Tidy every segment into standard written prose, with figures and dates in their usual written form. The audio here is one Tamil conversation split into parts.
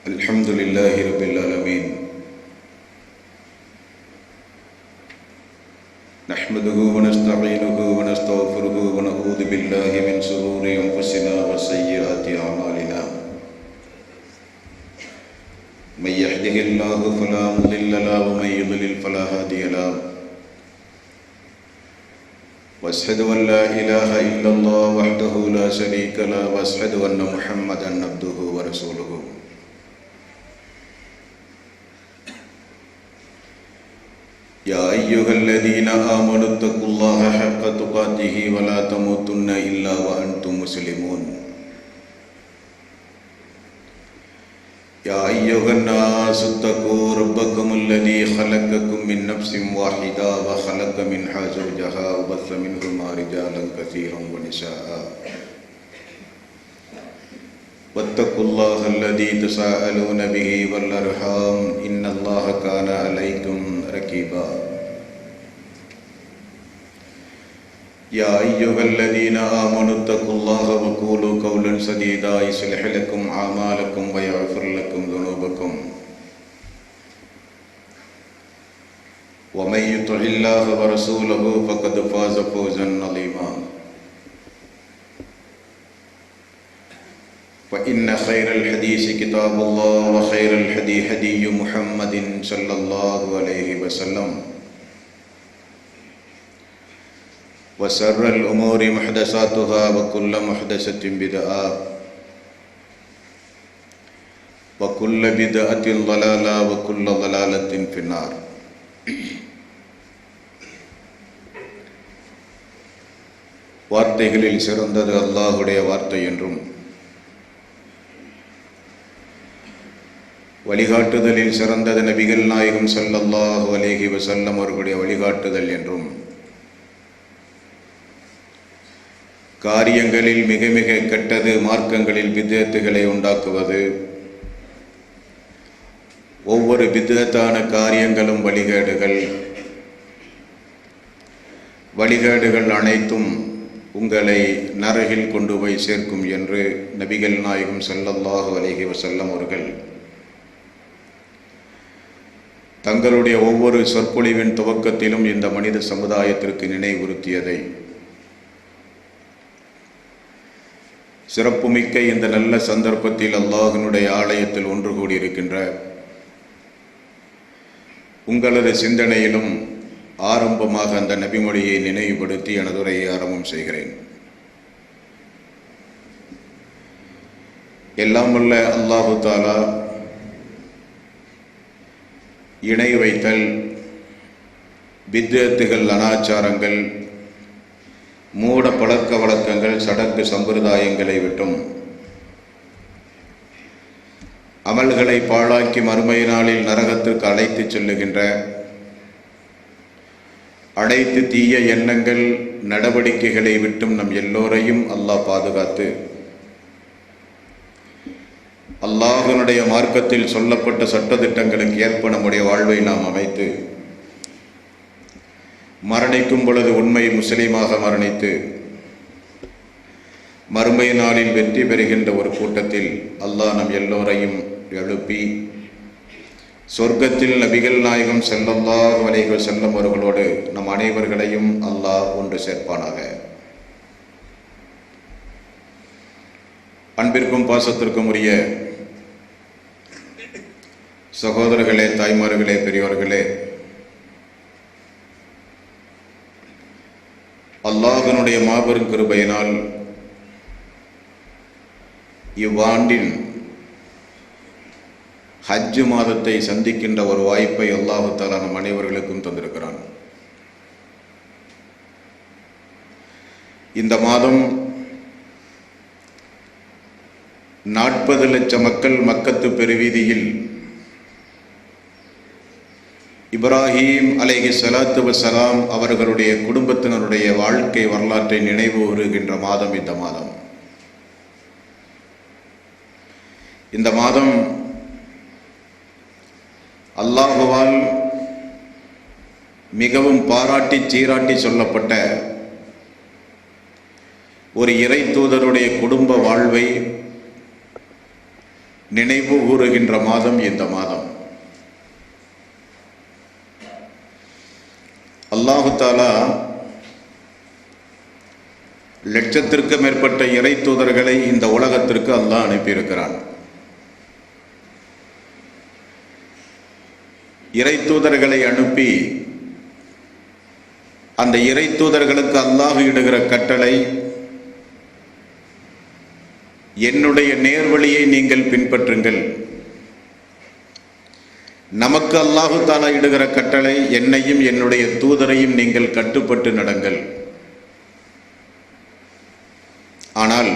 அல்ஹம்துலில்லாஹி ரப்பில் ஆலமீன். நஹ்மதுஹு வ நஸ்தஈனுஹு வ நஸ்தக்ஃபிருஹு வ நஊது பில்லாஹி மின் ஷுரூரி அன்ஃபுஸினா வ ஸய்யிஆத்தி அமாலினா. மை யஹ்திஹில்லாஹு ஃபலா முضில்ல லஹு வ மை யுضلل ஃபலா ஹாதிய லஹு. வஅஷ்ஹது அன் லா இலாஹ இல்லல்லாஹ் வஹ்தஹு லா ஷரீக லஹு வ அஷ்ஹது அன்ன முஹம்மதன் அப்துஹு வ ரசூலுஹு. يا أيها الذين آمنوا اتقوا الله حق تقاته ولا تموتن إلا وأنتم مسلمون. يا أيها الناس اتقوا ربكم الذي خلقكم من نفس واحدة وخلق منها زوجها وبث منهما رجالا كثيرا ونساء. واتقوا الله الذي تساءلون به والأرحام إن الله كان عليكم رقيبا. يا أيها الذين آمنوا اتقوا الله وقولوا قولا سديدا يصلح لكم أعمالكم ويغفر لكم ذنوبكم ومن يطع الله ورسوله فقد فاز فوزا عظيما. وإن خير الحديث كتاب الله وخير الهدي هدي محمد صلى الله عليه وسلم وشر الأمور محدثاتها وكل محدثة بدعة وكل بدعة ضلالة وكل ضلالة في النار. வார்த்தைகளில் சிறந்தது அல்லாஹ்வுடைய வார்த்தை என்றும் வழிகாட்டுதலில் சிறந்தது நபிகள் நாயகம் ஸல்லல்லாஹு அலைஹி வஸல்லம் அவர்களுடைய வழிகாட்டுதல் என்றும் காரியங்களில் மிக மிக கெட்டது மார்க்கங்களில் பித்அத்துகளை உண்டாக்குவது, ஒவ்வொரு பித்அத்தான காரியங்களும் வழிகேடுகள் அனைத்தும் உங்களை நரகில் கொண்டு போய் சேர்க்கும் என்று நபிகள் நாயகம் ஸல்லல்லாஹு அலைஹி வஸல்லம் அவர்கள் தங்களுடைய ஒவ்வொரு சொற்பொழிவின் துவக்கத்திலும் இந்த மனித சமுதாயத்திற்கு நினைவுறுத்தியதை சிறப்புமிக்க இந்த நல்ல சந்தர்ப்பத்தில் அல்லாஹ்வினுடைய ஆலயத்தில் ஒன்று கூடியிருக்கின்ற உங்களது சிந்தனையிலும் ஆரம்பமாக அந்த நபிமொழியை நினைவுபடுத்தி எனது உரையை ஆரம்பம் செய்கிறேன். எல்லாம் வல்ல அல்லாஹு தஆலா இணை வைத்தல், பித்அத்துகள், அனாச்சாரங்கள், மூட பழக்க வழக்கங்கள், சடங்கு சம்பிரதாயங்களை விட்டும் அமல்களை பாழாக்கி மறுமை நாளில் நரகத்திற்கு அழைத்துச் செல்லுகின்ற அனைத்து தீய எண்ணங்கள், நடவடிக்கைகளை விட்டும் நம் எல்லோரையும் அல்லாஹ் பாதுகாத்து அல்லாஹ்வினுடைய மார்க்கத்தில் சொல்லப்பட்ட சட்டதிட்டங்களுக்கு ஏற்ப நம்முடைய வாழ்வை நாம் அமைத்து மரணிக்கும் பொழுது உண்மை முஸ்லீமாக மரணித்து மறுமை நாளில் வெற்றி பெறுகின்ற ஒரு கூட்டத்தில் அல்லாஹ் நம் எல்லோரையும் எழுப்பி சொர்க்கத்தில் நபிகள் நாயகம் ஸல்லல்லாஹு அலைஹி வஸல்லம் அவர்களோடு நம் அனைவர்களையும் அல்லாஹ் ஒன்று சேர்ப்பானாக. அன்பிற்கும் பாசத்திற்கும் உரிய சகோதரர்களே, தாய்மார்களே, பெரியோர்களே, அல்லாஹ்வினுடைய மாபெரும் கிருபையினால் இவ்வாண்டின் ஹஜ் மாதத்தை சந்திக்கின்ற ஒரு வாய்ப்பை அல்லாஹ் தஆலா நம் அனைவர்களுக்கும் தந்திருக்கிறான். இந்த மாதம் 40 லட்சம் மக்கள் மக்கத்து பெருவீதியில் இப்ராஹீம் அலைஹி ஸலாத்து வஸ்ஸலாம் அவர்களுடைய குடும்பத்தினருடைய வாழ்க்கை வரலாற்றை நினைவு கூறுகின்ற மாதம் இந்த மாதம். இந்த மாதம் அல்லாஹுவால் மிகவும் பாராட்டி சீராட்டி சொல்லப்பட்ட ஒரு இறை தூதருடைய குடும்ப வாழ்வை நினைவு கூறுகின்ற மாதம் இந்த மாதம். அல்லாஹு தஆலா லட்சத்திற்கு மேற்பட்ட இறை தூதர்களை இந்த உலகத்திற்கு அல்லாஹ் அனுப்பியிருக்கிறான். இறை தூதர்களை அனுப்பி அந்த இறை தூதர்களுக்கு அல்லாஹ் இடுகிற கட்டளை, என்னுடைய நேர்வழியை நீங்கள் பின்பற்றுங்கள். நமக்கு அல்லாஹு தஆலா இடுகிற கட்டளை, என்னையும் என்னுடைய தூதரையும் நீங்கள் கட்டுப்பட்டு நடங்கள். ஆனால்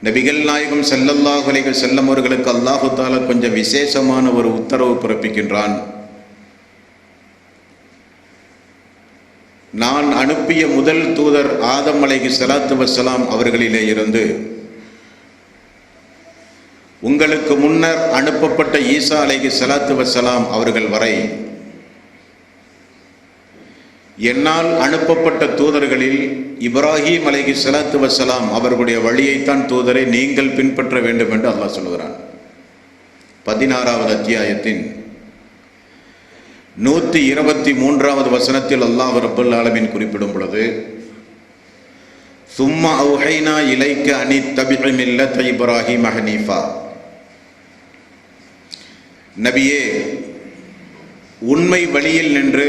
நபிகள் நாயகம் ஸல்லல்லாஹு அலைஹி வஸல்லம் அவர்களுக்கு அல்லாஹு தஆலா கொஞ்சம் விசேஷமான ஒரு உத்தரவு பிறப்பிக்கின்றான். நான் அனுப்பிய முதல் தூதர் ஆதம் அலைஹிஸ்ஸலாத்து வஸ்ஸலாம் அவர்களிலே இருந்து உங்களுக்கு முன்னர் அனுப்பப்பட்ட ஈசா அலைஹிஸ்ஸலாத்து வஸ்ஸலாம் அவர்கள் வரை என்னால் அனுப்பப்பட்ட தூதர்களில் இப்ராஹிம் அலைஹிஸ்ஸலாத்து வஸ்ஸலாம் அவர்களுடைய வழியைத்தான் தூதரை நீங்கள் பின்பற்ற வேண்டும் என்று அல்லாஹ் சொல்கிறான். 16வது அத்தியாயத்தின் 123வது வசனத்தில் அல்லாஹ் ரப்பல் ஆலமீன் குறிப்பிடும் பொழுது, சும்மா அவ்ஹைனா இலைக்க அனி தபிஇ மில்லத இப்ராஹிம் ஹனீஃபா, நபியே, உண்மை வழியில் நின்று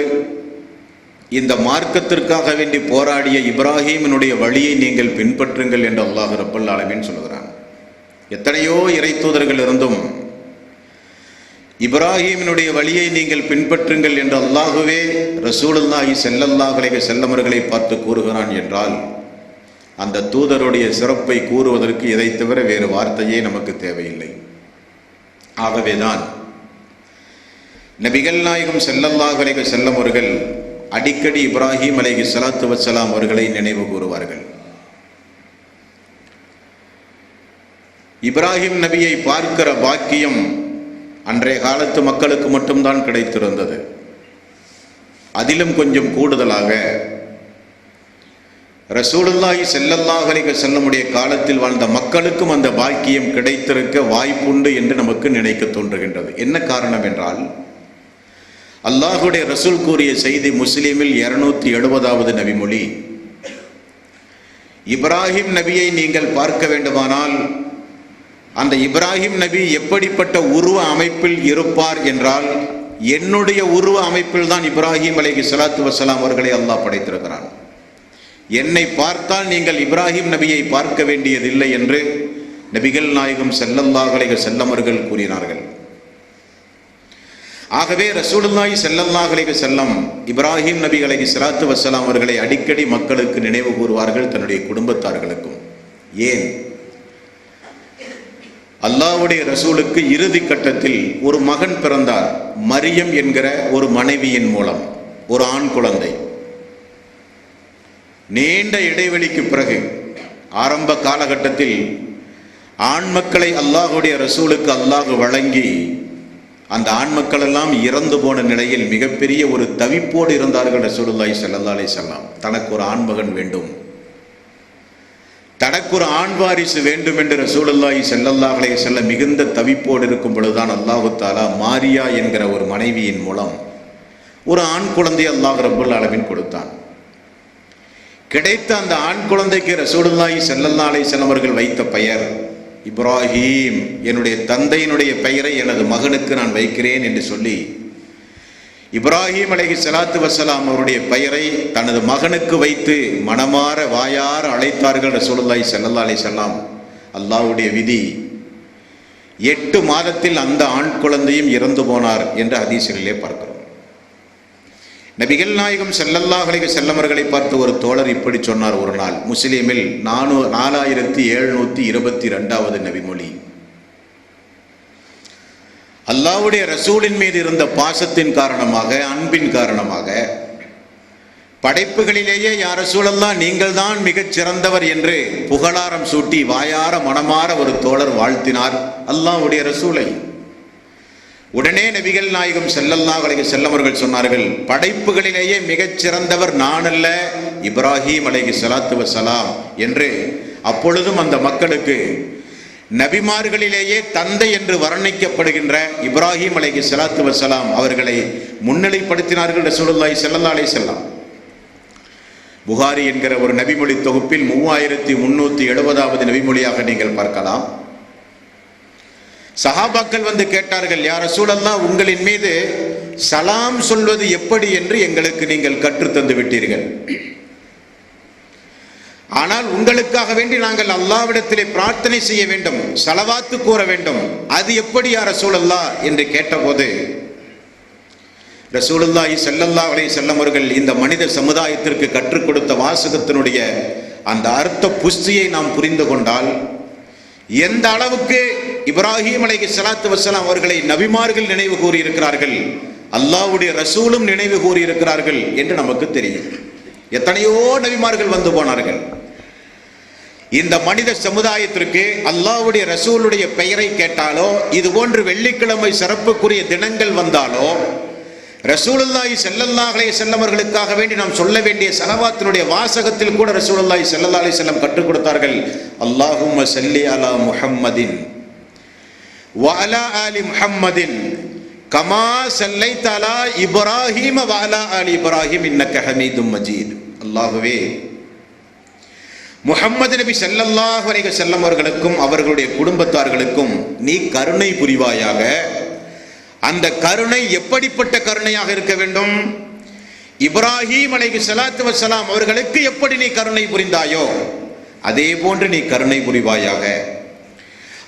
இந்த மார்க்கத்திற்காக வேண்டி போராடிய இப்ராஹிமினுடைய வழியை நீங்கள் பின்பற்றுங்கள் என்று அல்லாஹ் ரப்பல் ஆலமீன் சொல்கிறான். எத்தனையோ இறை தூதர்கள் இருந்தும் இப்ராஹிமினுடைய வழியை நீங்கள் பின்பற்றுங்கள் என்று அல்லாஹுவே ரசூலுல்லாஹி ஸல்லல்லாஹு அலைஹி வஸல்லம் அவர்களை பார்த்து கூறுகிறான் என்றால், அந்த தூதருடைய சிறப்பை கூறுவதற்கு இதை தவிர வேறு வார்த்தையே நமக்கு தேவையில்லை. ஆகவேதான் நபிகள் நாயகம் ஸல்லல்லாஹு அலைஹி வஸல்லம் அவர்கள் அடிக்கடி இப்ராஹிம் அலைஹிஸ்ஸலாத்து வஸ்ஸலாம் அவர்களை நினைவு கூறுவார்கள். இப்ராஹிம் நபியை பார்க்கிற பாக்கியம் அன்றைய காலத்து மக்களுக்கு மட்டும்தான் கிடைத்திருந்தது. அதிலும் கொஞ்சம் கூடுதலாக ரசூலுல்லாஹி ஸல்லல்லாஹு அலைஹி வஸல்லமுடைய காலத்தில் வாழ்ந்த மக்களுக்கும் அந்த பாக்கியம் கிடைத்திருக்க வாய்ப்புண்டு என்று நமக்கு நினைக்க தோன்றுகின்றது. என்ன காரணம் என்றால், அல்லாஹுடைய ரசூல் கூறிய செய்தி முஸ்லிமில் 270வது நபிமொழி, இப்ராஹிம் நபியை நீங்கள் பார்க்க வேண்டுமானால் அந்த இப்ராஹிம் நபி எப்படிப்பட்ட உருவ அமைப்பில் இருப்பார் என்றால், என்னுடைய உருவ அமைப்பில் தான் இப்ராஹிம் அலைஹிஸ்ஸலாத்து வஸ்ஸலாம் அவர்களை அல்லாஹ் படைத்திருக்கிறான். என்னை பார்த்தால் நீங்கள் இப்ராஹிம் நபியை பார்க்க வேண்டியதில்லை என்று நபிகள் நாயகம் ஸல்லல்லாஹு அலைஹி வஸல்லம் அவர்கள் கூறினார்கள். ஆகவே ரசூலுல்லாஹி ஸல்லல்லாஹு அலைஹி வஸல்லம் இப்ராஹிம் நபி அலைஹிஸ்ஸலாத்து வஸ்ஸலாம் அவர்களை அடிக்கடி மக்களுக்கு நினைவு கூறுவார்கள், தன்னுடைய குடும்பத்தார்களுக்கும். ஏன்? அல்லாஹ்வுடைய ரசூலுக்கு இறுதி கட்டத்தில் ஒரு மகன் பிறந்தார், மரியம் என்கிற ஒரு மனைவியின் மூலம், ஒரு ஆண் குழந்தை. நீண்ட இடைவெளிக்கு பிறகு ஆரம்ப காலகட்டத்தில் ஆண் மக்களை அல்லாஹ்வுடைய ரசூலுக்கு அல்லாஹ் வழங்கி அந்த ஆண் மக்கள் எல்லாம் இறந்து போன நிலையில் மிகப்பெரிய ஒரு தவிப்போடு இருந்தார்கள். ரசூலுல்லாஹி ஸல்லல்லாஹு அலைஹி வஸல்லம் தனக்கு ஒரு ஆண் மகன் வேண்டும், தனக்கு ஒரு ஆண் வாரிசு வேண்டும் என்று ரசூலுல்லாஹி ஸல்லல்லாஹு அலைஹி வஸல்லம் மிகுந்த தவிப்போடு இருக்கும் பொழுதுதான் அல்லாஹு தஆலா மாரியா என்கிற ஒரு மனைவியின் மூலம் ஒரு ஆண் குழந்தை அல்லாஹ் ரப்பல் ஆலமீன் கொடுத்தான். கிடைத்த அந்த ஆண் குழந்தைக்கு ரசூலுல்லாஹி ஸல்லல்லாஹு அலைஹி வஸல்லம் அவர்கள் வைத்த பெயர் இப்ராஹிம், என்னுடைய தந்தையினுடைய பெயரை எனது மகனுக்கு நான் வைக்கிறேன் என்று சொல்லி இப்ராஹிம் அலைஹிஸ்ஸலாத்து வஸ்ஸலாம் அவருடைய பெயரை தனது மகனுக்கு வைத்து மனமாற வாயார அழைத்தார்கள் ரசூலுல்லாஹி ஸல்லல்லாஹு அலைஹி வஸல்லம். அல்லாஹ்வுடைய விதி, 8 மாதத்தில் அந்த ஆண் குழந்தையும் இறந்து போனார் என்று ஹதீஸிலே பார்க்கிறோம். நபிகள் நாயகம் ஸல்லல்லாஹு அலைஹி வஸல்லம் அவர்களை பார்த்து ஒரு தோழர் இப்படி சொன்னார் ஒரு நாள். முஸ்லிமில் 4722வது நபிமொழி. அல்லாஹ்வுடைய ரசூலின் மீது இருந்த பாசத்தின் காரணமாக, அன்பின் காரணமாக, படைப்புகளிலேயே யா ரசூலல்லாஹ் நீங்கள் தான் மிகச் சிறந்தவர் என்று புகழாரம் சூட்டி வாயார மனமாற ஒரு தோழர் வாழ்த்தினார் அல்லாஹ்வுடைய ரசூலை. உடனே நபிகள் நாயகம் ஸல்லல்லாஹு அலைஹி வஸல்லம் அவர்கள் சொன்னார்கள், படைப்புகளிலேயே மிகச் சிறந்தவர் நான் அல்ல, இப்ராஹிம் அலைஹிஸ்ஸலாத்து வஸ்ஸலாம் என்று. அப்பொழுதும் அந்த மக்களுக்கு நபிமார்களிலேயே தந்தை என்று வர்ணிக்கப்படுகின்ற இப்ராஹிம் அலைஹிஸ்ஸலாத்து வஸ்ஸலாம் அவர்களை முன்னிலைப்படுத்தினார்கள் ரசூலுல்லாஹி ஸல்லல்லாஹு அலைஹி வஸல்லம். புகாரி என்கிற ஒரு நபிமொழி தொகுப்பில் 3370வது நபிமொழியாக நீங்கள் பார்க்கலாம். சஹாபாக்கள் வந்து கேட்டார்கள், யா ரசூலல்லாஹ், உங்களின் மீது சலாம் சொல்வது எப்படி என்று எங்களுக்கு நீங்கள் கற்றுத்தந்து விட்டீர்கள். ஆனால் உங்களுக்காக வேண்டி நாங்கள் அல்லாஹ்விடத்திலே பிரார்த்தனை செய்ய வேண்டும், ஸலவாத்து கூற வேண்டும், அது எப்படி யா ரசூலல்லாஹ் என்று கேட்டபோது ரசூலுல்லாஹி ஸல்லல்லாஹு அலைஹி வஸல்லம் அவர்கள் இந்த மனித சமுதாயத்திற்கு கற்றுக் கொடுத்த வாசகத்தினுடைய அந்த அர்த்த புஷ்டியை நாம் புரிந்து கொண்டால் எந்த அளவுக்கு இப்ராஹிம் அலைஹிஸ்ஸலாத்து வஸ்ஸலாம் அவர்களை நபிமார்கள் நினைவு கூறியிருக்கிறார்கள், அல்லாஹ்வுடைய ரசூலும் நினைவு கூறியிருக்கிறார்கள் என்று நமக்கு தெரியும். எத்தனையோ நபிமார்கள் வந்து போனார்கள். இந்த மனித சமுதாயத்திற்கு அல்லாஹ்வுடைய ரசூலுடைய பெயரை கேட்டாலோ, இது போன்று வெள்ளிக்கிழமை சிறப்புக்குரிய தினங்கள் வந்தாலோ, ரசூலுல்லாஹி ஸல்லல்லாஹு அலைஹி வஸல்லம் அவர்களுக்காக வேண்டி நாம் சொல்ல வேண்டிய ஸலவாத்தினுடைய வாசகத்தில் கூட ரசூலுல்லாஹி ஸல்லல்லாஹு அலைஹி வஸல்லம் கற்றுக் கொடுத்தார்கள். அல்லாஹும்ம ஸல்லி அலா முஹம்மதின் வ அலா ஆலி முஹம்மதின் கமா ஸல்லைத அலா இப்ராஹீம வ அலா ஆலி இப்ராஹீம் இன்னக ஹமீதும் மஜீத். அல்லாஹ்வே, முஹம்மது நபி ஸல்லல்லாஹு அலைஹி வஸல்லம் அவர்களுக்கும் அவர்களுடைய குடும்பத்தார்களுக்கும் நீ கருணை புரிவாயாக. அந்த கருணை எப்படிப்பட்ட கருணையாக இருக்க வேண்டும்? இப்ராஹிம் அலைஹிஸ்ஸலாத்து வஸ்ஸலாம் அவர்களுக்கு எப்படி நீ கருணை புரிந்தாயோ அதே போன்று நீ கருணை புரிவாயாக.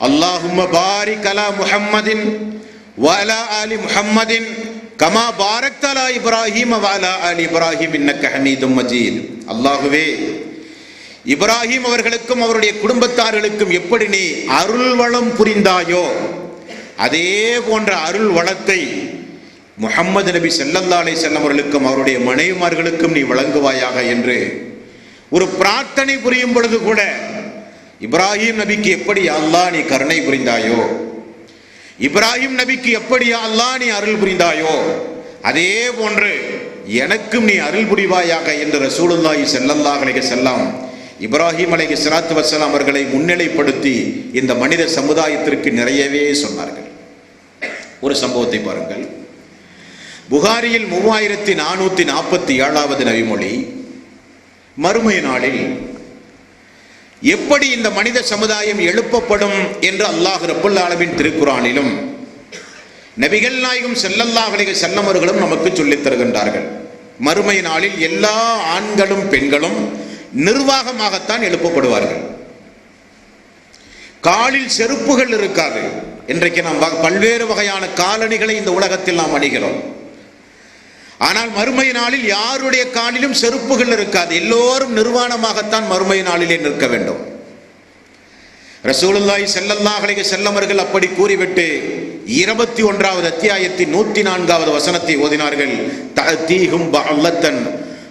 அல்லாஹும்ம பாரிக் அலா முஹம்மதின் வ அலா ஆலி முஹம்மதின் கமா பாரக்த அலா இப்ராஹீம வ அலா ஆலி இப்ராஹீம் இன்னக ஹமீதும் மஜீத். அல்லாஹ்வே, இப்ராஹிம் அவர்களுக்கும் அவருடைய குடும்பத்தார்களுக்கும் எப்படி நீ அருள் வளம் புரிந்தாயோ அதே போன்ற அருள் வளத்தை முஹம்மது நபி ஸல்லல்லாஹு அலைஹி வஸல்லம் அவர்களுக்கும் அவருடைய மனைவிமார்களுக்கும் நீ வழங்குவாயாக என்று ஒரு பிரார்த்தனை புரியும் பொழுது கூட இப்ராஹிம் நபிக்கு எப்படி அல்லாஹ் நீ கருணை புரிந்தாயோ, இப்ராஹிம் நபிக்கு எப்படி அல்லாஹ் நீ அருள் புரிந்தாயோ அதே போன்று எனக்கும் நீ அருள் புரிவாயாக என்று ரசூலுல்லாஹி ஸல்லல்லாஹு அலைஹி வஸல்லம் இப்ராஹிம் அலைஹிஸ்ஸலாத்து வஸ்ஸலாம் அவர்களை முன்னிலைப்படுத்தி இந்த மனித சமுதாயத்திற்கு நிறையவே சொன்னார்கள். ஒரு சம்பவத்தை பாருங்கள். புகாரியில் 3447வது நபிமொழி, மறுமை நாளில் எப்படி இந்த மனித சமுதாயம் எழுப்பப்படும் என்று அல்லாஹ் ரப்புல் ஆலமீன் திருக்குர்ஆனிலும் நபிகள் நாயகம் ஸல்லல்லாஹு அலைஹி வஸல்லம் அவர்களும் நமக்கு சொல்லித் தருகின்றார்கள். மறுமை நாளில் எல்லா ஆண்களும் பெண்களும் நிர்வாகமாகத்தான் எழுப்பப்படுவார்கள். காலில் செருப்புகள் இருக்காது. இன்றைக்கு நாம் பல்வேறு வகையான காலணிகளை இந்த உலகத்தில் நாம் அணிகிறோம். ஆனால் மறுமை நாளில் யாருடைய காலிலும் செருப்புகள் இருக்காது. எல்லோரும் நிர்வாணமாகத்தான் மறுமை நாளிலே நிற்க வேண்டும். ரசூலுல்லாஹி ஸல்லல்லாஹு அலைஹி வஸல்லம் அவர்கள் அப்படி கூறிவிட்டு 21வது அத்தியாயத்தின் 104வது வசனத்தை ஓதினார்கள். தஅதீஹும் பஅல்லத்தன்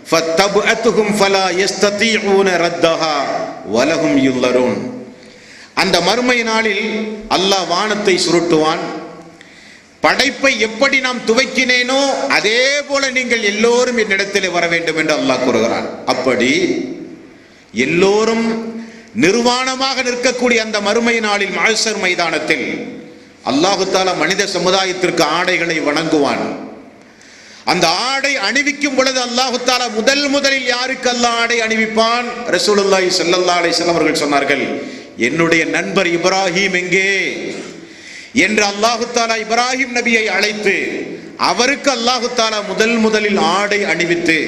ஃபத்தபஅத்துஹும் ஃபலா யஸ்ததீஊன ரத்தஹா வலஹும் யுல்லரூன். அந்த மறுமை நாளில் அல்லாஹ் வானத்தை சுருட்டுவான். படைப்பை எப்படி நாம் துவக்கினேனோ அதே போல நீங்கள் எல்லோரும் என்னிடத்திலே வர வேண்டும் என்று அல்லாஹ் கூறுகிறான். அப்படி எல்லோரும் நிர்வாணமாக நிற்கக்கூடிய அந்த மறுமை நாளில் மஹ்ஷர் மைதானத்தில் அல்லாஹு தஆலா மனித சமுதாயத்திற்கு ஆடைகளை வழங்குவான். அந்த ஆடை அணிவிக்கும் பொழுது அல்லாஹு தஆலா முதலில் யாருக்கு அல்லாஹ் ஆடை அணிவிப்பான்? ரசூலுல்லாஹி ஸல்லல்லாஹு அலைஹி வஸல்லம் அவர்கள் சொன்னார்கள், என்னுடைய நண்பர் இப்ராஹிம் எங்கே என்று அல்லாஹு தஆலா இப்ராஹிம் நபியை அழைத்து அவருக்கு அல்லாஹு தஆலா முதலில் ஆடை அணிவித்து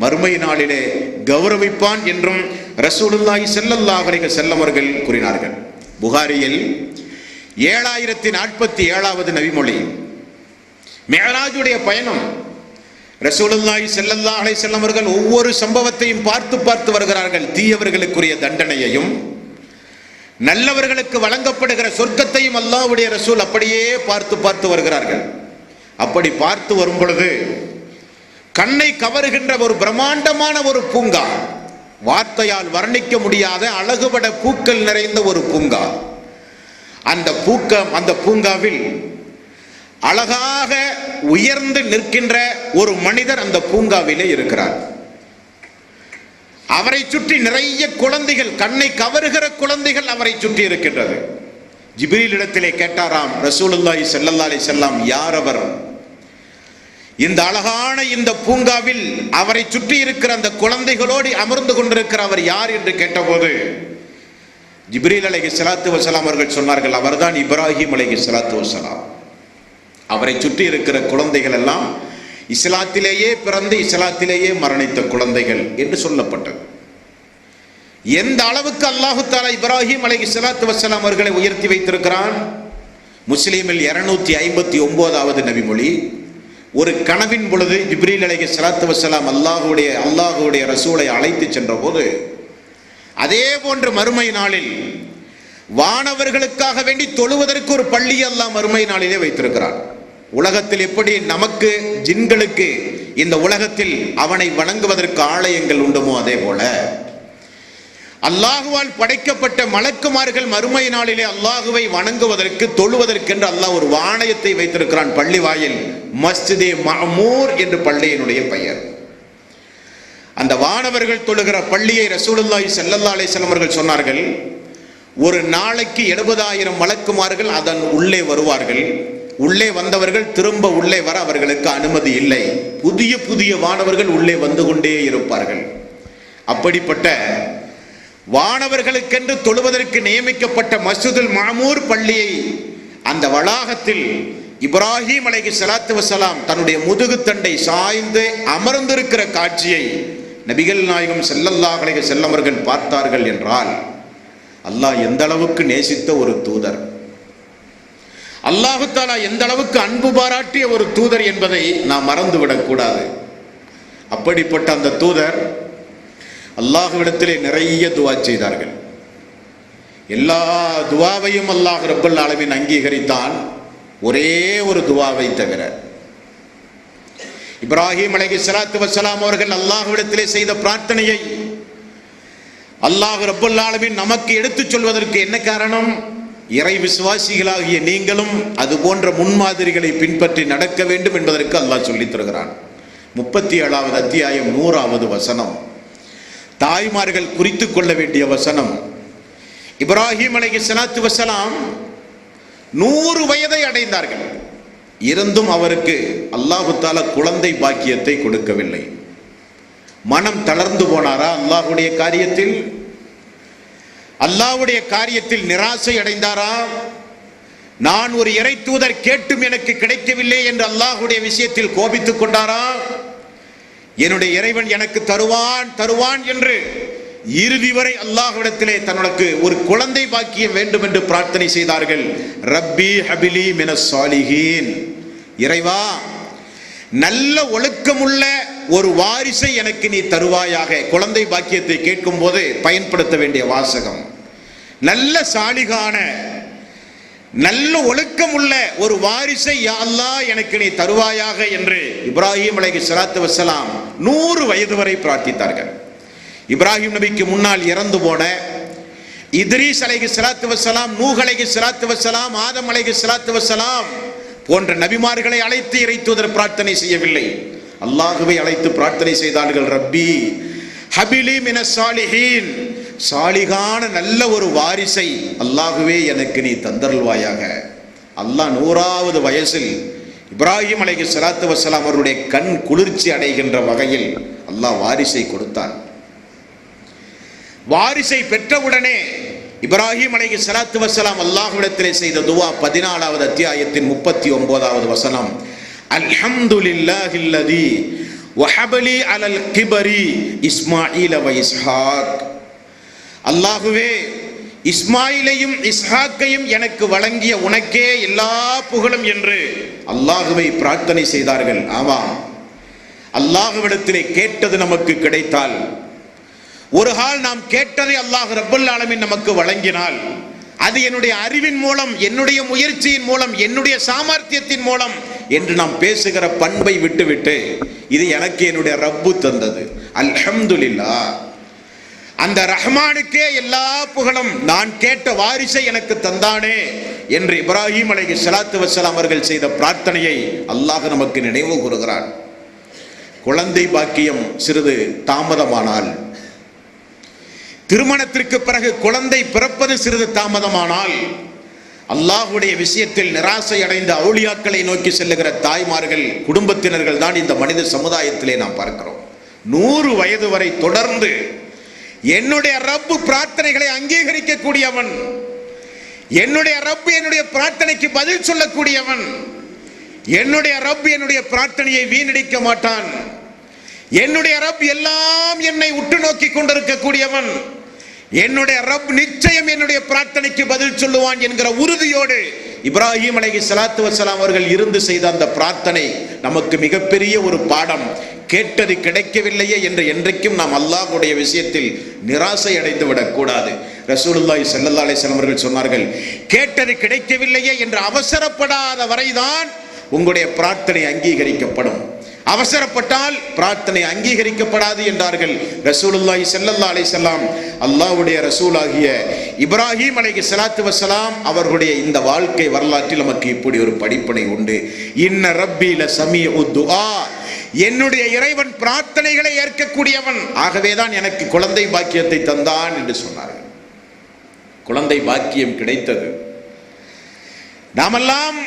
மறுமை நாளிலே கௌரவிப்பான் என்றும் ரசூலுல்லாஹி ஸல்லல்லாஹு அலைஹி வஸல்லம் அவர்கள் கூறினார்கள். புகாரியில் 7047வது நபிமொழி, மிஅராஜுடைய பயணம். ரசூலுல்லாஹி ஸல்லல்லாஹு அலைஹி வஸல்லம் அவர்கள் ஒவ்வொரு சம்பவத்தையும் பார்த்து வருகிறார்கள். தீயவர்களுக்குரிய தண்டனையையும் நல்லவர்களுக்கு வழங்கப்படுகிற சொர்க்கத்தையும் அல்லாஹ்வுடைய ரசூல் அப்படியே பார்த்து வருகிறார்கள். அப்படி பார்த்து வரும் பொழுது கண்ணை கவருகின்ற ஒரு பிரம்மாண்டமான ஒரு பூங்கா, வார்த்தையால் வர்ணிக்க முடியாத அழகுபட பூக்கள் நிறைந்த ஒரு பூங்கா. அந்த பூங்காவில் அழகாக உயர்ந்து நிற்கின்ற ஒரு மனிதர் அந்த பூங்காவிலே இருக்கிறார். அவரை சுற்றி நிறைய குழந்தைகள், கண்ணை கவருகிற குழந்தைகள் அவரை சுற்றி இருக்கின்றது. ஜிப்ரீல் இடத்திலே கேட்டாராம், ரசூலுல்லாஹி ஸல்லல்லாஹு அலைஹி வஸல்லம் யார் அவர்? இந்த அழகான இந்த பூங்காவில் அவரை சுற்றி இருக்கிற அந்த குழந்தைகளோடு அமர்ந்து கொண்டிருக்கிற அவர் யார் என்று கேட்டபோது ஜிப்ரீல் அலைஹிஸ்ஸலாத்து வஸலாம் அவர்கள் சொன்னார்கள், அவர்தான் இப்ராஹிம் அலைஹிஸ்ஸலாத்து வஸலாம். அவரை சுற்றி இருக்கிற குழந்தைகள் எல்லாம் இஸ்லாத்திலேயே பிறந்து இஸ்லாத்திலேயே மரணித்த குழந்தைகள் என்று சொல்லப்பட்டது. எந்த அளவுக்கு அல்லாஹு தஆலா இப்ராஹிம் அலைஹிஸ்ஸலாத்து வஸலாம் அவர்களை உயர்த்தி வைத்திருக்கிறான். முஸ்லிமில் 259வது நபிமொழி, ஒரு கனவின் பொழுது ஜிப்ரீல் அலைஹிஸ்ஸலாத்து வஸலாம் அல்லாஹ்வுடைய ரசூலை அழைத்து சென்ற போது, அதே போன்று மறுமை நாளில் வானவர்களுக்காக வேண்டி தொழுவதற்கு ஒரு பள்ளி அல்லாஹ் மறுமை நாளிலே வைத்திருக்கிறான். உலகத்தில் எப்படி நமக்கு ஜின்களுக்கு இந்த உலகத்தில் அவனை வணங்குவதற்கு ஆலயங்கள் உண்டுமோ அதே போல அல்லாஹுவால் படைக்கப்பட்ட மலக்குமார்கள் மறுமை நாளிலே அல்லாஹுவை வணங்குவதற்கு தொழுவதற்கென்று அல்லாஹ் ஒரு வானயத்தை வைத்திருக்கிறான். பள்ளி வாயில் மஸ்ஜிதே மஅமூர் என்று பள்ளியினுடைய பெயர். அந்த வானவர்கள் தொழுகிற பள்ளியை ரசூலுல்லாஹி ஸல்லல்லாஹு அலைஹி வஸல்லம் அவர்கள் சொன்னார்கள், ஒரு நாளைக்கு 70,000 மலக்குமார்கள் அதன் உள்ளே வருவார்கள். உள்ளே வந்தவர்கள் திரும்ப உள்ளே வர அவர்களுக்கு அனுமதி இல்லை. புதிய புதிய வானவர்கள் உள்ளே வந்து கொண்டே இருப்பார்கள். அப்படிப்பட்ட வானவர்களுக்கென்று தொழுவதற்கு நியமிக்கப்பட்ட மஸ்ஜிதுல் மஅமூர் பள்ளியை அந்த வளாகத்தில் இப்ராஹிம் அலைஹிஸ்ஸலாத்து வஸலாம் தன்னுடைய முதுகுத்தண்டை சாய்ந்து அமர்ந்திருக்கிற காட்சியை நபிகள் நாயகம் ஸல்லல்லாஹு அலைஹி வஸல்லம் அவர்கள் பார்த்தார்கள் என்றால் அல்லாஹ் எந்த அளவுக்கு நேசித்த ஒரு தூதர், அல்லாஹு தஆலா எந்த அளவுக்கு அன்பு பாராட்டிய ஒரு தூதர் என்பதை நாம் மறந்துவிடக் கூடாது. அப்படிப்பட்ட அந்த தூதர் அல்லாஹ்விடத்திலே நிறைய துஆ செய்தார்கள். எல்லா துஆவையும் அல்லாஹ் ரப்பல் ஆலமீன் அங்கீகரித்தான், ஒரே ஒரு துஆவை தவிர. இப்ராஹிம் அலைஹிஸ்ஸலாத்து வஸலாம் அவர்கள் அல்லாஹ்விடத்திலே செய்த பிரார்த்தனையை அல்லாஹ் ரப்பல் ஆலமீன் நமக்கு எடுத்துச் சொல்வதற்கு என்ன காரணம்? இறை விசுவாசிகளாகிய நீங்களும் அது போன்ற முன்மாதிரிகளை பின்பற்றி நடக்க வேண்டும் என்பதற்கு அல்லாஹ் சொல்லித் தருகிறான். 37வது அத்தியாயம் 100வது வசனம், தாய்மார்கள் குறித்து கொள்ள வேண்டிய வசனம். இப்ராஹிம் அலைஹிஸ்ஸலாத்து வஸலாம் 100 வயதை அடைந்தார்கள். இருந்தும் அவருக்கு அல்லாஹு தஆலா குழந்தை பாக்கியத்தை கொடுக்கவில்லை. மனம் தளர்ந்து போனாரா? அல்லாஹ்வுடைய காரியத்தில் நிராசை அடைந்தாரா? நான் ஒரு இறை தூதர் கேட்டும் எனக்கு கிடைக்கவில்லை என்று அல்லாஹ்வுடைய விஷயத்தில் கோபித்துக் கொண்டாரா? என்னுடைய இறைவன் எனக்கு தருவான் என்று இறுதி வரை அல்லாஹ்விடத்திலே தனக்கு ஒரு குழந்தை பாக்கியம் வேண்டும் என்று பிரார்த்தனை செய்தார்கள். ரப்பி ஹபிலி மினஸ் சாலிஹீன், இறைவா நல்ல ஒழுக்கமுள்ள ஒரு வாரிசை எனக்கு நீ தருவாயாக. குழந்தை பாக்கியத்தை கேட்கும் போது பயன்படுத்த வேண்டிய வாசகம், நல்ல சாலிகான நல்ல ஒழுக்கமுள்ள ஒரு வாரிசை யா அல்லாஹ் எனக்கு நீ தருவாயாக என்று இப்ராஹிம் அலைஹிஸ்ஸலாத்து வஸலாம் 100 வயது வரை பிரார்த்தித்தார்கள். இப்ராஹிம் நபிக்கு முன்னால் இறந்து போன இத்ரீஸ் அலைஹிஸ்ஸலாத்து வஸலாம், நூஹ் அலைஹிஸ்ஸலாத்து வஸலாம், ஆதம் அலைஹிஸ்ஸலாத்து வஸலாம் போன்ற நபிமார்களை அழைத்து இறை தூதர் பிரார்த்தனை செய்யவில்லை, அல்லாஹுவை அழைத்து பிரார்த்தனை செய்தார்கள். ரப்பி ஹபிலி மினஸ் சாலிஹீன், சாலிகான நல்ல ஒரு வாரிசை அல்லாஹுவே எனக்கு நீ தந்தருள்வாயாக. அல்லாஹ் 100வது வயசில் இப்ராஹிம் அலைஹிஸ்ஸலாத்து வஸலாம் அவருடைய கண் குளிர்ச்சி அடைகின்ற வகையில் அல்லாஹ் வாரிசை கொடுத்தான். வாரிசை பெற்றவுடனே இப்ராஹிம் அலைஹிஸ்ஸலாத்து வஸலாம் அல்லாஹ்விடத்திலே செய்த துஆ 14வது அத்தியாயத்தின் 39வது வசனம், அல்ஹம்துலில்லாஹில்லதி வஹபலி அலல் கிபரி இஸ்மாஈல வ இஸ்ஹாக். அல்லாஹுவே இஸ்மாயிலையும் இஸ்ஹாக்கையும் எனக்கு வழங்கிய உனக்கே எல்லா புகழும் என்று அல்லாஹுவை பிரார்த்தனை செய்தார்கள். ஆமாம், அல்லாஹ்விடத்திலே கேட்டது நமக்கு கிடைத்தால், ஒரு கால் நாம் கேட்டதை அல்லாஹ் ரப்பல் ஆலமீன் நமக்கு வழங்கினால், அது என்னுடைய அறிவின் மூலம், என்னுடைய முயற்சியின் மூலம், என்னுடைய சாமர்த்தியத்தின் மூலம் என்று நாம் பேசுகிற பண்பை விட்டுவிட்டு இது எனக்கு என்னுடைய ரப்பு தந்தது, அல்ஹம்துலில்லாஹ், அந்த ரஹ்மானுக்கே எல்லா புகழும், நான் கேட்ட வாரிசை எனக்கு தந்தானே என்று இப்ராஹிம் அலைஹிஸ்ஸலாத்து வஸலாம் அவர்கள் செய்த பிரார்த்தனையை அல்லாஹ் நமக்கு நினைவு கூறுகிறான். குழந்தை பாக்கியம் சிறிது தாமதமானால், திருமணத்திற்கு பிறகு குழந்தை பிறப்பது சிறிது தாமதமானால் அல்லாஹ்வுடைய விஷயத்தில் நிராசை அடைந்த அவுலியாக்களை நோக்கி செல்லுகிற தாய்மார்கள், குடும்பத்தினர்கள் தான் இந்த மனித சமுதாயத்திலே நாம் பார்க்கிறோம். 100 வயது வரை தொடர்ந்து என்னுடைய ரப்பு பிரார்த்தனைகளை அங்கீகரிக்கக்கூடியவன், என்னுடைய ரப்பு என்னுடைய பிரார்த்தனைக்கு பதில் சொல்லக்கூடியவன், என்னுடைய ரப்பு என்னுடைய பிரார்த்தனையை வீணடிக்க மாட்டான், என்னுடைய ரப் எல்லாம் என்னை உற்று நோக்கி கொண்டிருக்கக்கூடியவன், என்னுடைய ரப் நிச்சயம் என்னுடைய பிரார்த்தனைக்கு பதில் சொல்லுவான் என்கிற உறுதியோடு இப்ராஹிம் அலைஹிஸ்ஸலாத்து வஸ்ஸலாம் அவர்கள் இருந்து செய்த அந்த பிரார்த்தனை நமக்கு மிகப்பெரிய ஒரு பாடம். கேட்டது கிடைக்கவில்லையே என்று என்றைக்கும் நாம் அல்லாஹ்வுடைய விஷயத்தில் நிராசை அடைந்து விடக்கூடாது. ரசூலுல்லாஹி ஸல்லல்லாஹு அலைஹி வஸல்லம் அவர்கள் சொன்னார்கள், கேட்டது கிடைக்கவில்லையே என்று அவசரப்படாத வரைதான் உங்களுடைய பிரார்த்தனை அங்கீகரிக்கப்படும். அவசரப்பட்டால் பிரார்த்தனை அங்கீகரிக்கப்படாது என்றார்கள் ரசூலுல்லாஹி ஸல்லல்லாஹு அலைஹி வஸல்லம். அல்லாஹ்வுடைய ரசூலாகிய இப்ராஹிம் அலைஹிஸ்ஸலாத்து வஸ்ஸலாம் அவர்களுடைய இந்த வாழ்க்கை வரலாற்றில் நமக்கு இப்படி ஒரு படிப்பினை உண்டு. இன்ன ரப்பி லஸமீஉத் துஆ, என்னுடைய இறைவன் பிரார்த்தனைகளை ஏற்கக்கூடியவன், ஆகவேதான் எனக்கு குழந்தை பாக்கியத்தை தந்தான் என்று சொன்னார்கள். குழந்தை பாக்கியம் கிடைத்தது. நாமெல்லாம்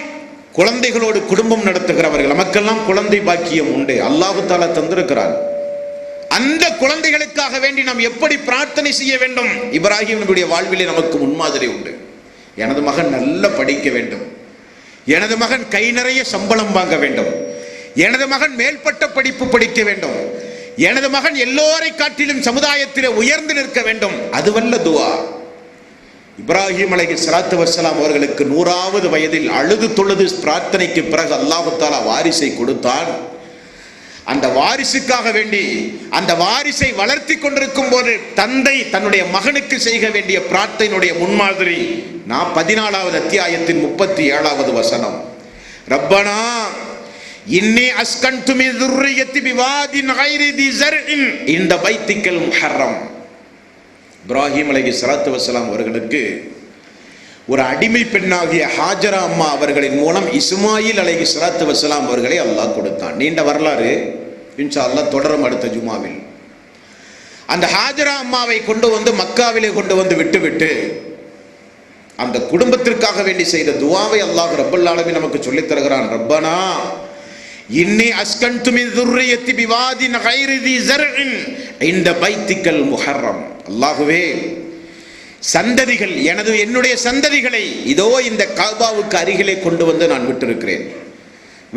குழந்தைகளோடு குடும்பம் நடத்துகிறவர்கள், நமக்கெல்லாம் குழந்தை பாக்கியம் உண்டு, அல்லாஹ் தஆலா தந்திருக்கிறார். அந்த குழந்தைகளுக்காக வேண்டி நாம் எப்படி பிரார்த்தனை செய்ய வேண்டும்? இப்ராஹிம் நபியுடைய வாழ்விலே நமக்கு முன்மாதிரி உண்டு. எனது மகன் நல்லா படிக்க வேண்டும், எனது மகன் கை நிறைய சம்பளம் வாங்க வேண்டும், எனது மகன் மேல்பட்ட படிப்பு படிக்க வேண்டும், எனது மகன் எல்லோரை காட்டிலும் சமுதாயத்திலே உயர்ந்து நிற்க வேண்டும். அதுவல்ல துஆ. இப்ராஹிம் அலைஹிஸ்ஸலாத்து வஸ்ஸலாம் அவர்களுக்கு 100வது வயதில் அழுது தொழுது பிரார்த்தனைக்கு பிறகு அல்லாஹ் தஆலா வாரிசை கொடுத்தான். அந்த வாரிசுக்காக வேண்டி, அந்த வாரிசை வளர்த்தி கொண்டிருக்கும் போது தந்தை தன்னுடைய மகனுக்கு செய்ய வேண்டிய பிரார்த்தனையுடைய முன்மாதிரி 14வது அத்தியாயத்தின் 37வது வசனம். ரப்பனா இன்னி அஸ்கன்து மின் ذُرِّيَّتِي بِوَادٍ غَيْرِ ذِي زَرْعٍ عِندَ بَيْتِكَ الْمُحَرَّمِ. இப்ராஹிம் அலைஹிஸ்ஸலாத்து வஸ்ஸலாம் அவர்களுக்கு ஒரு அடிமை பெண்ணாகிய ஹாஜரா அம்மா அவர்களின் மூலம் இஸ்மாயில் அலைஹிஸ்ஸலாத்து வஸ்ஸலாம் அவர்களை அல்லாஹ் கொடுத்தான். நீண்ட வரலாறு, இன்ஷா அல்லாஹ் தொடரும் அடுத்த ஜுமாவில். அந்த ஹாஜரா அம்மாவை கொண்டு வந்து மக்காவிலே கொண்டு வந்து விட்டுவிட்டு அந்த குடும்பத்திற்காக வேண்டி செய்த துஆவை அல்லாஹ் ரப்பல் ஆலமீன் நமக்கு சொல்லித் தருகிறான். ரப்பனா இன்னி அஸ்கன்து மின் ذُرِّيَّتِي بِوَادٍ غَيْرِ ذِي زَرْعٍ عِندَ بَيْتِكَ الْمُحَرَّمِ. அல்லாஹ்வே, சந்ததிகள், என்னுடைய சந்ததிகளை இதோ இந்த கஅபாவுக்கு அருகிலே கொண்டு வந்து நான் விட்டிருக்கிறேன்.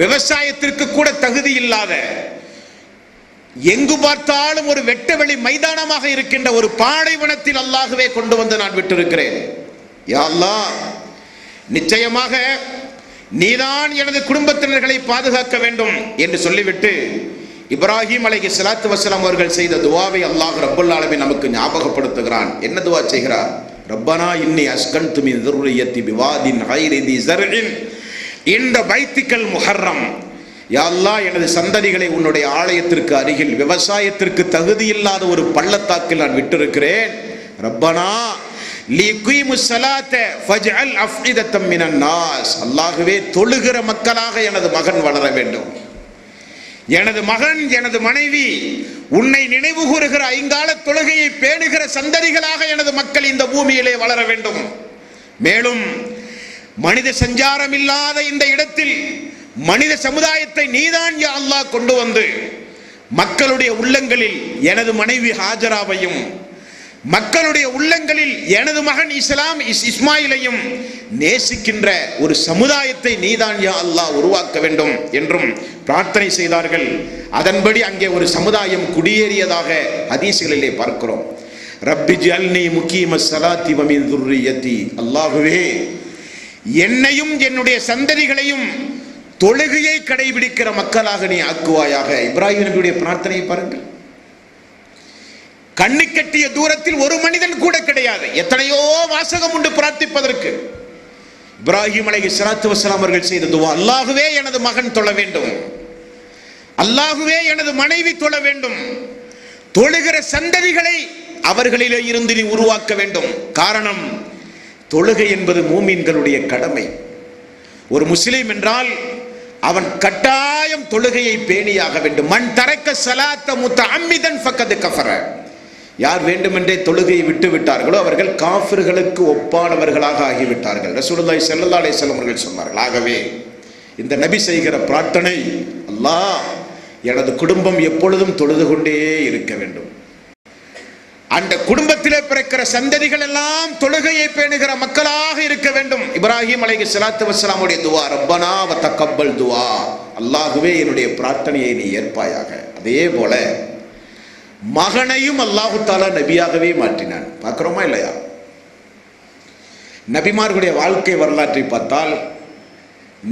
விவசாயத்திற்கு கூட தகுதி இல்லாத, எங்கு பார்த்தாலும் ஒரு வெட்டவெளி மைதானமாக இருக்கின்ற ஒரு பாலைவனத்தில் அல்லாஹ்வே கொண்டு வந்து நான் விட்டிருக்கிறேன். யா அல்லாஹ், நிச்சயமாக நீதான் எனது குடும்பத்தினர்களை பாதுகாக்க வேண்டும் என்று சொல்லிவிட்டு இப்ராஹிம் அலைஹிஸ்ஸலாத்து வஸ்ஸலாம் அவர்கள் செய்த துஆவை அல்லாஹ் ரப்பல் ஆலமீன் நமக்கு ஞாபகப்படுத்துகிறான். என்ன துஆ செய்கிறார்? ரப்பனா இன்னி அஸ்கன்து மின் ذُرِّيَّتِي بِوَادٍ غَيْرِ ذِي زَرْعٍ عِندَ بَيْتِكَ الْمُحَرَّمِ. யா அல்லாஹ், எனது சந்ததிகளை உன்னுடைய ஆலயத்திற்கு அருகில் விவசாயத்திற்கு தகுதியில்லாத ஒரு பள்ளத்தாக்கில் நான் விட்டிருக்கிறேன். ரப்பனா லியுகீமுஸ் ஸலாத்த ஃபஜ்அல் அஃஇதத்தம் மினன் நாஸ். அல்லாஹ்வே, தொழுகிற மக்களாக எனது மகன் வளர வேண்டும். எனது மகன், எனது மனைவி உன்னை நினைவு கூறுகிற ஐங்கால தொழுகையை பேணுகிற சந்ததிகளாக எனது மக்கள் இந்த பூமியிலே வளர வேண்டும். மேலும் மனித சஞ்சாரம் இல்லாத இந்த இடத்தில் மனித சமுதாயத்தை நீதான் யா அல்லாஹ் கொண்டு வந்து மக்களுடைய உள்ளங்களில் எனது மனைவி ஹாஜராவையும், மக்களுடைய உள்ளங்களில் எனது மகன் இஸ்மாயிலையும் நேசிக்கின்ற ஒரு சமுதாயத்தை நீதான் யா அல்லாஹ் உருவாக்க வேண்டும் என்றும் பிரார்த்தனை செய்தார்கள். அதன்படி அங்கே ஒரு சமுதாயம் குடியேறியதாக ஹதீஸ்களிலே பார்க்கிறோம். ரப்பி ஜஅல்னி முகீமஸ் ஸலாத்தி வ மின் ذُرِّيَّتِي. அல்லாஹ்வே, என்னையும் என்னுடைய சந்ததிகளையும் தொழுகையை கடைபிடிக்கிற மக்களாக நீ ஆக்குவாயாக. இப்ராஹிம் நபியுடைய பிரார்த்தனையை பாருங்கள். கண்ணு கட்டிய தூரத்தில் ஒரு மனிதன் கூட கிடையாது. எத்தனையோ வாசகம் உண்டு பிரார்த்திப்பதற்கு. இப்ராஹிம் அலைஹிஸ்ஸலாத்து வஸ்ஸலாம் அவர்கள் செய்த துஆ, அல்லாஹ்வே, எனது மகன் தொழ வேண்டும், அல்லாஹ்வே, எனது மனைவி தொழ வேண்டும், தொழுகிற சந்ததிகளை அவர்களிலே இருந்து நீ உருவாக்க வேண்டும். காரணம், தொழுகை என்பது மூமின்களுடைய கடமை. ஒரு முஸ்லிம் என்றால் அவன் கட்டாயம் தொழுகையை பேணியாக வேண்டும். மன் தரக்க ஸலாத்த முத்தஅம்மிதன் ஃபக்கத் கஃபர. யார் வேண்டுமென்றே தொழுகையை விட்டு விட்டார்களோ அவர்கள் காஃபிர்களுக்கு ஒப்பானவர்களாக ஆகிவிட்டார்கள். ரசூலுல்லாஹி ஸல்லல்லாஹு அலைஹி வஸல்லம் அவர்கள் சொன்னார்கள். ஆகவே இந்த நபி செய்கிற பிரார்த்தனை, அல்லாஹ் எனது குடும்பம் எப்பொழுதும் தொழுது கொண்டே இருக்க வேண்டும், அந்த குடும்பத்திலே பிறக்கிற சந்ததிகள் எல்லாம் தொழுகையை பேணுகிற மக்களாக இருக்க வேண்டும். இப்ராஹிம் அலைஹிஸ்ஸலாத்து வஸ்ஸலாமுடைய துஆ, ரப்பனா வ தக்கப்பல் துஆ, அல்லாஹ்வே என்னுடைய பிரார்த்தனையை நீ ஏற்பாயாக. அதே போல மகனையும் அல்லாஹு தஆலா நபியாகவே மாற்றினான். பார்க்கிறோமா இல்லையா? நபிமார்களுடைய வாழ்க்கை வரலாற்றை பார்த்தால்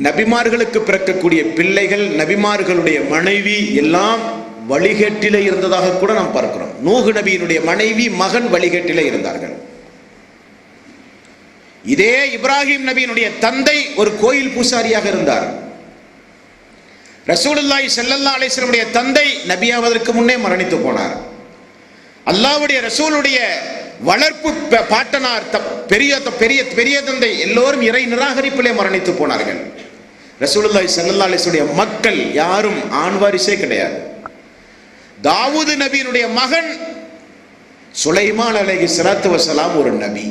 நபிமார்களுக்கு பிறக்கக்கூடிய பிள்ளைகள், நபிமார்களுடைய மனைவி எல்லாம் வழிகேட்டிலே இருந்ததாக கூட நாம் பார்க்கிறோம். நூஹ் நபியினுடைய மனைவி, மகன் வழிகேட்டிலே இருந்தார்கள். இதே இப்ராஹிம் நபியினுடைய தந்தை ஒரு கோயில் பூசாரியாக இருந்தார். ரசூலுல்லாஹி ஸல்லல்லாஹு அலைஹி வஸல்லம் தந்தை நபியாவதற்கு முன்னே மரணித்து போனார். அல்லாஹ்வுடைய ரசூலுடைய வளர்ப்பு பாட்டனார், பெரிய பெரிய பெரிய தந்தை எல்லோரும் இறை நிராகரிப்பிலே மரணித்து போனார்கள். ரசூலுல்லாஹி ஸல்லல்லாஹு அலைஹி வஸல்லம் மக்கள் யாரும் ஆண் வாரிசே கிடையாது. தாவூது நபியினுடைய மகன் சுலைமான் அலைஹிஸ்ஸலாத்து வஸ்ஸலாம் ஒரு நபி.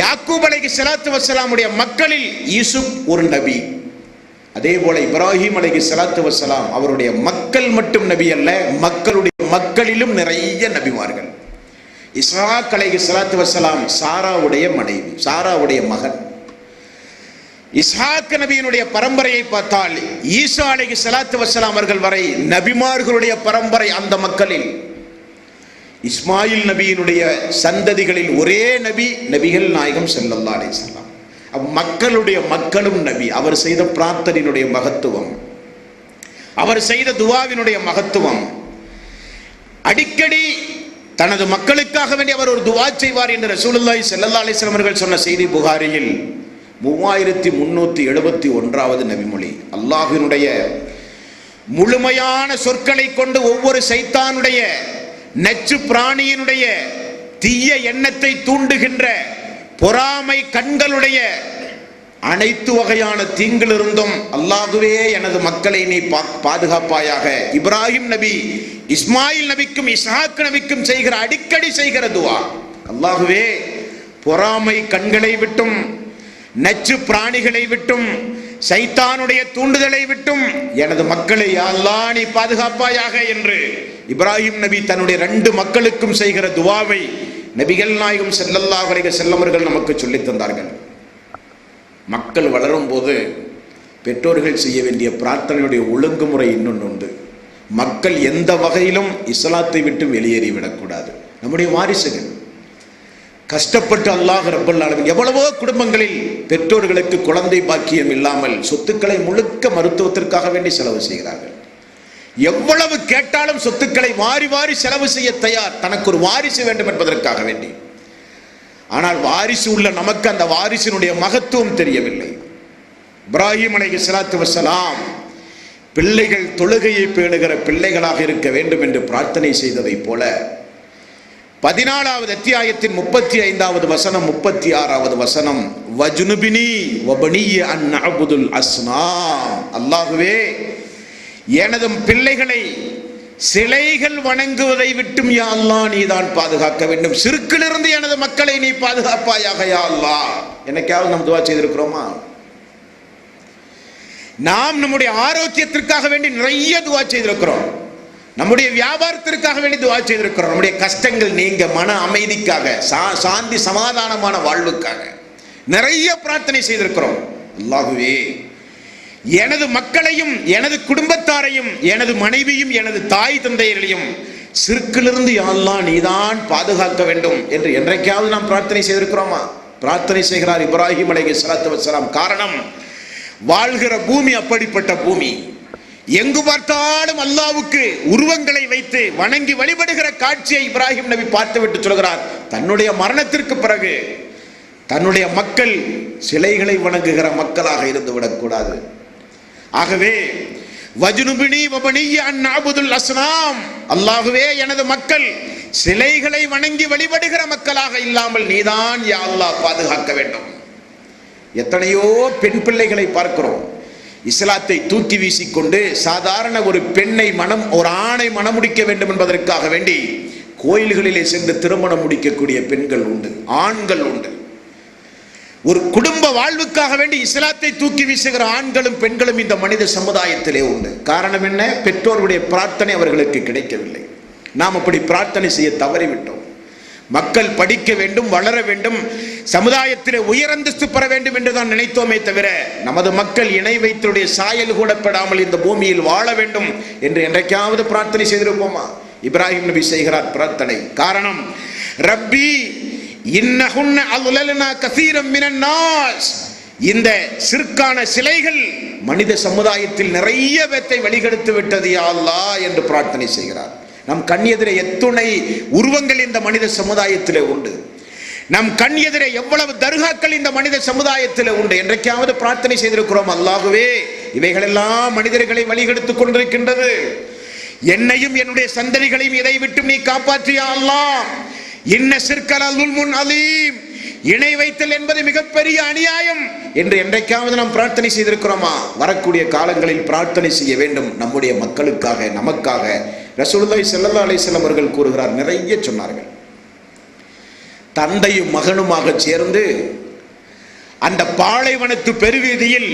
யாக்கூப் அலைஹிஸ்ஸலாத்து வஸ்ஸலாமுடைய மக்களில் யூசுப் ஒரு நபி. அதே போல இப்ராஹிம் அலைஹிஸ்ஸலாத்து வஸ்ஸலாம் அவருடைய மக்கள் மட்டும் நபி அல்ல, மக்களுடைய மக்களிலும் நிறைய நபிமார்கள். இஸ்ஹாக் அலைஹிஸ்ஸலாத்து வஸ்ஸலாம் சாராவுடைய மனைவி, சாராவுடைய மகன். இஸ்ஹாக் நபியினுடைய பரம்பரையை பார்த்தால் ஈசா அலைஹிஸ்ஸலாத்து வஸ்ஸலாம் அவர்கள் வரை நபிமார்களுடைய பரம்பரை அந்த மக்களில். இஸ்மாயில் நபியினுடைய சந்ததிகளில் ஒரே நபி நபிகள் நாயகம் ஸல்லல்லாஹு அலைஹி வஸல்லம். மக்களுடைய மக்களும் நபி. அவர் செய்த பிரார்த்தனையினுடைய மகத்துவம், அவர் செய்த துவாவினுடைய மகத்துவம். அடிக்கடி தனது மக்களுக்காக வேண்டி அவர் ஒரு துவா செய்வார் என்று ரசூலுல்லாஹி ஸல்லல்லாஹு அலைஹி வஸல்லம் அவர்கள் சொன்ன செய்தி புகாரியில் 3371வது நபிமொழி. அல்லாஹ்வினுடைய முழுமையான சொற்களை கொண்டு ஒவ்வொரு சைத்தானுடைய நச்சு பிராணியினுடைய தீய எண்ணத்தை தூண்டுகின்ற பொறாமை கண்களுடைய அனைத்து வகையான தீங்கிலிருந்தும் அல்லாஹ்வே எனது மக்களை நீ பாதுகாப்பாயாக. இப்ராஹிம் நபி இஸ்மாயில் நபிக்கும் இஸ்ஹாக் நபிக்கும் செய்கிற அடிக்கடி செய்கிற துவா, அல்லாஹ்வே பொறாமை கண்களை விட்டும், நச்சு பிராணிகளை விட்டும், சைத்தானுடைய தூண்டுதலை விட்டும் எனது மக்களை அல்லாஹ் நீ பாதுகாப்பாயாக என்று இப்ராஹிம் நபி தன்னுடைய 2 மக்களுக்கும் செய்கிற துவாவை நபிகள் நாயகம் ஸல்லல்லாஹு அலைஹி வஸல்லம் அவர்கள் நமக்கு சொல்லித் தந்தார்கள். மக்கள் வளரும் போது பெற்றோர்கள் செய்ய வேண்டிய பிரார்த்தனையுடைய ஒழுங்குமுறை இன்னொன்று உண்டு. மக்கள் எந்த வகையிலும் இஸ்லாத்தை விட்டு வெளியேறிவிடக்கூடாது. நம்முடைய வாரிசுகள் கஷ்டப்பட்டு அல்லாஹ் ரப்பல் ஆலமீன், எவ்வளவோ குடும்பங்களில் பெற்றோர்களுக்கு குழந்தை பாக்கியம் இல்லாமல் சொத்துக்களை முழுக்க மருத்துவத்திற்காக வேண்டி செலவு செய்கிறார்கள். எவ்வளவு கேட்டாலும் சொத்துக்களை வாரி வாரி செலவு செய்ய தயார், தனக்கு ஒரு வாரிசு வேண்டும் என்பதற்காக வேண்டி. ஆனால் வாரிசு உள்ள நமக்கு அந்த வாரிசினுடைய மகத்துவம் தெரியவில்லை. இப்ராஹிம் அலைஹிஸ்ஸலாத்து வஸ்ஸலாம் பிள்ளைகள் தொழுகையை பேணுகிற பிள்ளைகளாக இருக்க வேண்டும் என்று பிரார்த்தனை செய்ததை போல 14வது அத்தியாயத்தின் 35வது வசனம் 36வது வசனம், வஜ்னுபினி வபனிய அன் நஅபுதுல் அஸ்னாம், அல்லாஹ்வே எனது பிள்ளைகளை சிலைகள் வணங்குவதை விட்டும் யா அல்லாஹ் நீதான் பாதுகாக்க வேண்டும். சிறுக்கிலிருந்து எனது மக்களை நீ பாதுகாப்பாயாக யா அல்லாஹ். என்னைக்காவது நாம் துஆ செய்திருக்கிறோமா? நாம் நம்முடைய ஆரோக்கியத்திற்காக வேண்டி நிறைய துஆ செய்திருக்கிறோம், நம்முடைய வியாபாரத்திற்காக வேண்டி துஆ செய்திருக்கிறோம், நம்முடைய கஷ்டங்கள் நீங்க மன அமைதிக்காக, சாந்தி சமாதானமான வாழ்வுக்காக நிறைய பிரார்த்தனை செய்திருக்கிறோம். அல்லாஹ்வே எனது மக்களையும் எனது குடும்பத்தாரையும் எனது மனைவியும் எனது தாய் தந்தையரையும் சிறுக்கிலிருந்து யா அல்லாஹ் நீதான் பாதுகாக்க வேண்டும் என்று என்றைக்காவது நாம் பிரார்த்தனை செய்திருக்கிறோமா? பிரார்த்தனை செய்கிறார் இப்ராஹிம் அலைஹிஸ்ஸலாத்து வஸ்ஸலாம். காரணம், வாழ்கிற பூமி அப்படிப்பட்ட பூமி. எங்கு பார்த்தாலும் அல்லாஹ்வுக்கு உருவங்களை வைத்து வணங்கி வழிபடுகிற காட்சியை இப்ராஹிம் நபி பார்த்துவிட்டு சொல்கிறார், தன்னுடைய மரணத்திற்கு பிறகு தன்னுடைய மக்கள் சிலைகளை வணங்குகிற மக்களாக இருந்து விடக்கூடாது. ஆகவே வஜ்னுபினி வபனிய அன் நஅபுதுல் அஸ்னாம், அல்லாஹ்வே எனது மக்கள் சிலைகளை வணங்கி வழிபடுகிற மக்களாக இல்லாமல் நீதான் யா அல்லாஹ் பாதுகாக்க வேண்டும். எத்தனையோ பெண் பிள்ளைகளை பார்க்கிறோம், இஸ்லாத்தை தூக்கி வீசிக்கொண்டு சாதாரண ஒரு பெண்ணை ஒரு ஆணை மணமுடிக்க வேண்டும் என்பதற்காக வேண்டி கோயில்களிலே சென்று திருமணம் முடிக்கக்கூடிய பெண்கள் உண்டு, ஆண்கள் உண்டு. ஒரு குடும்ப வாழ்வுக்காக வேண்டி இஸ்லாத்தை தூக்கி வீசுகிற ஆண்களும் பெண்களும் இந்த மனித சமுதாயத்திலே உண்டு. காரணம் என்ன? பெற்றோருடைய பிரார்த்தனை அவர்களுக்கு கிடைக்கவில்லை. நாம் அப்படி பிரார்த்தனை செய்ய தவறிவிட்டோம். மக்கள் படிக்க வேண்டும், வளர வேண்டும், சமுதாயத்திலே உயரந்தஸ்து பெற வேண்டும் என்று தான் நினைத்தோமே தவிர நமது மக்கள் இணை வைத்தருடைய சாயல் கூட படாமல் இந்த பூமியில் வாழ வேண்டும் என்று என்றைக்காவது பிரார்த்தனை செய்திருப்போமா? இப்ராஹிம் நபி செய்கிறார் பிரார்த்தனை. காரணம், ரப்பி இன்னஹுன்ன அல்லலனா கஸீரம் மினன் நாஸ். இந்த சிற்கான சிலைகள் மனித சமுதாயத்தில் நிறைய பேத்தை வழிகெடுத்து விட்டது யா அல்லாஹ் என்று பிரார்த்தனை செய்கிறார். நம் கண் எதிரே எத்துணை உருவங்கள் இந்த மனித சமுதாயத்திலே உண்டு. நம் கண் எதிரே எவ்வளவு தர்காக்கள் இந்த மனித சமுதாயத்தில் உண்டு. என்றைக்காவது பிரார்த்தனை செய்திருக்கிறோம், அல்லாஹ்வே இவைகளெல்லாம் மனிதர்களை வழிகெடுத்துக் கொண்டிருக்கின்றது, என்னையும் என்னுடைய சந்ததிகளையும் இதை விட்டு நீ காப்பாற்றியா அல்லாஹ். இன்ன சிற்கல் அல்முன் அலீம், இணை வைத்தல் என்பது மிகப்பெரிய அநியாயம் என்று என்றைக்காவது நாம் பிரார்த்தனை செய்திருக்கிறோமா? வரக்கூடிய காலங்களில் பிரார்த்தனை செய்ய வேண்டும், நம்முடைய மக்களுக்காக, நமக்காக. ரசூலுல்லாஹி ஸல்லல்லாஹு அலைஹி வஸல்லம் அவர்கள் கூறுகிறார், நிறைய சொன்னார்கள். தந்தையும் மகனுமாக சேர்ந்து அந்த பாலைவனத்து பெருவீதியில்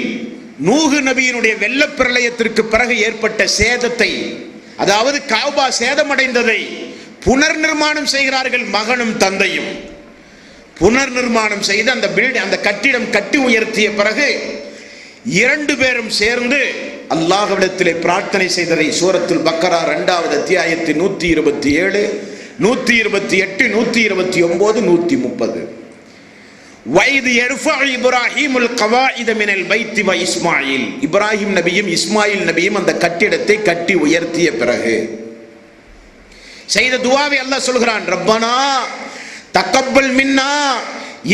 நூஹ் நபியினுடைய வெள்ளப்பிரளயத்திற்கு பிறகு ஏற்பட்ட சேதத்தை, அதாவது காபா சேதமடைந்ததை புனர் நிர்மாணம் செய்கிறார்கள். மகனும் தந்தையும் புனர் நிர்மாணம் செய்து அந்த கட்டிடம் கட்டி உயர்த்திய பிறகு இரண்டு பேரும் சேர்ந்து அல்லாஹ்விடத்திலே பிரார்த்தனை செய்ததை சூரத்துல் பக்கரா 2வது அத்தியாயத்தின் 127, 128, 129, 130. வைது யர்ஃபஉ இப்ராஹீமுல் கவாயித மினல் பைத்தி வ இஸ்மாயில். இப்ராஹிம் நபியும் இஸ்மாயில் நபியும் அந்த கட்டிடத்தை கட்டி உயர்த்திய பிறகு செய்த துஆவை அல்லாஹ் சொல்கிறான், ரப்பனா தக்கப்பல் மின்னா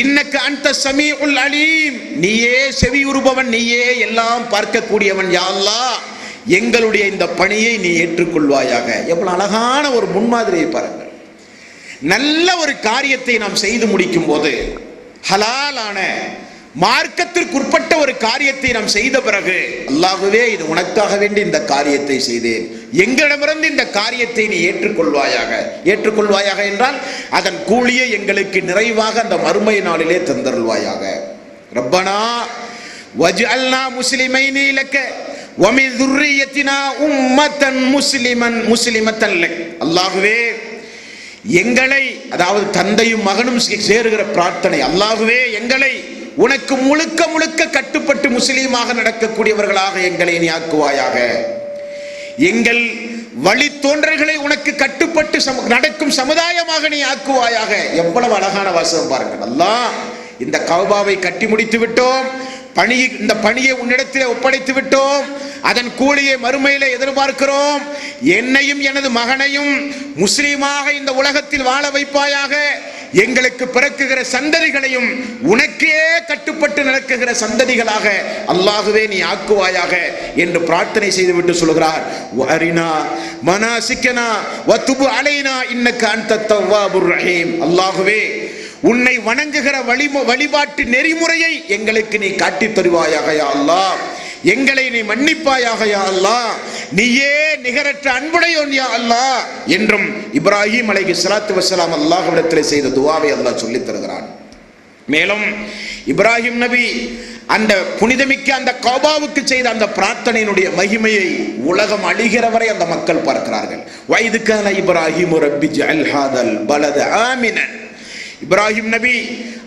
இன்னக்க அன்த ஸமீஉல் அலீம். நீயே செவியுறுபவன், நீயே எல்லாம் பார்க்கக்கூடியவன். யா அல்லாஹ் எங்களுடைய இந்த பணியை நீ ஏற்றுக்கொள்வாயாக. எவ்வளவு அழகான ஒரு முன்மாதிரியை பாருங்கள். நல்ல ஒரு காரியத்தை நாம் செய்து முடிக்கும் போது, ஹலாலான மார்க்கத்திற்குட்பட்ட ஒரு காரியத்தை நாம் செய்த பிறகு, அல்லாஹ்வே இது உனக்காக வேண்டி இந்த காரியத்தை செய்தேன், எங்களிடமிருந்து இந்த காரியத்தை நீ ஏற்றுக்கொள்வாயாக. ஏற்றுக்கொள்வாயாக என்றால் அதன் கூலியை எங்களுக்கு நிறைவாக அந்த மறுமை நாளிலே தந்தருள்வாயாக. ரப்பனா வஜ்அல்னா முஸ்லிமைனி லக வ மின் ذُرِّيَّتِنَا உம்மத்தன் முஸ்லிமத்தன் லக். அல்லாஹ்வே எங்களை, அதாவது தந்தையும் மகனும் சேருகிற பிரார்த்தனை, அல்லாஹ்வே எங்களை உனக்கு முழுக்க முழுக்க கட்டுப்பட்டு முஸ்லீமாக நடக்கக்கூடியவர்களாக எங்களை நீ ஆக்குவாயாக. எங்கள் வழித்தோன்றல்களை உனக்கு கட்டுப்பட்டு நடக்கும் சமுதாயமாக நீ ஆக்குவாயாக. எவ்வளவு அழகான வாசகம் பாருங்கள். அல்லாஹ் இந்த கஅபாவை கட்டி முடித்து விட்டோம், இந்த பணியை உன்னிடத்திலே ஒப்படைத்து விட்டோம், அதன் கூலியை மறுமையிலே எதிர்பார்க்கிறோம். என்னையும் எனது மகனையும் முஸ்லீமாக இந்த உலகத்தில் வாழ வைப்பாயாக. எங்களுக்கு பிறக்குகிற சந்ததிகளையும் உனக்கே கட்டுப்பட்டு நடக்குகிற சந்ததிகளாக அல்லாஹ்வே நீ ஆக்குவாயாக என்று பிரார்த்தனை செய்துவிட்டு சொல்கிறார், வஅரினா மனாசிக்கனா வதுபு அலைனா இன்னக அன்தத் தவ்வாபுர் ரஹீம். அல்லாஹ்வே உன்னை வணங்குகிற வழிபாட்டு நெறிமுறையை எங்களுக்கு நீ காட்டித் தருவாயாக யா அல்லாஹ். எங்களை நீ மன்னிப்பாயாக யா அல்லாஹ். நீயே நிகரற்ற அன்புடையோன் யா அல்லாஹ் என்றும் இப்ராஹிம் அலைஹிஸ்ஸலாத்து வஸ்ஸலாம் அல்லாஹ்விடத்திலே செய்த துஆவை அல்லாஹ் சொல்லித் தருகிறான். மேலும் இப்ராஹிம் நபி அந்த புனிதமிக்க அந்த கஅபாவுக்கு செய்த அந்த பிரார்த்தனையினுடைய மகிமையை உலகம் அழிகிற வரை அந்த மக்கள் பார்க்கிறார்கள். வைது கான இப்ராஹிம் ரப்பி ஜஅல் ஹாதல் பலத ஆமினன். இப்ராஹிம் நபி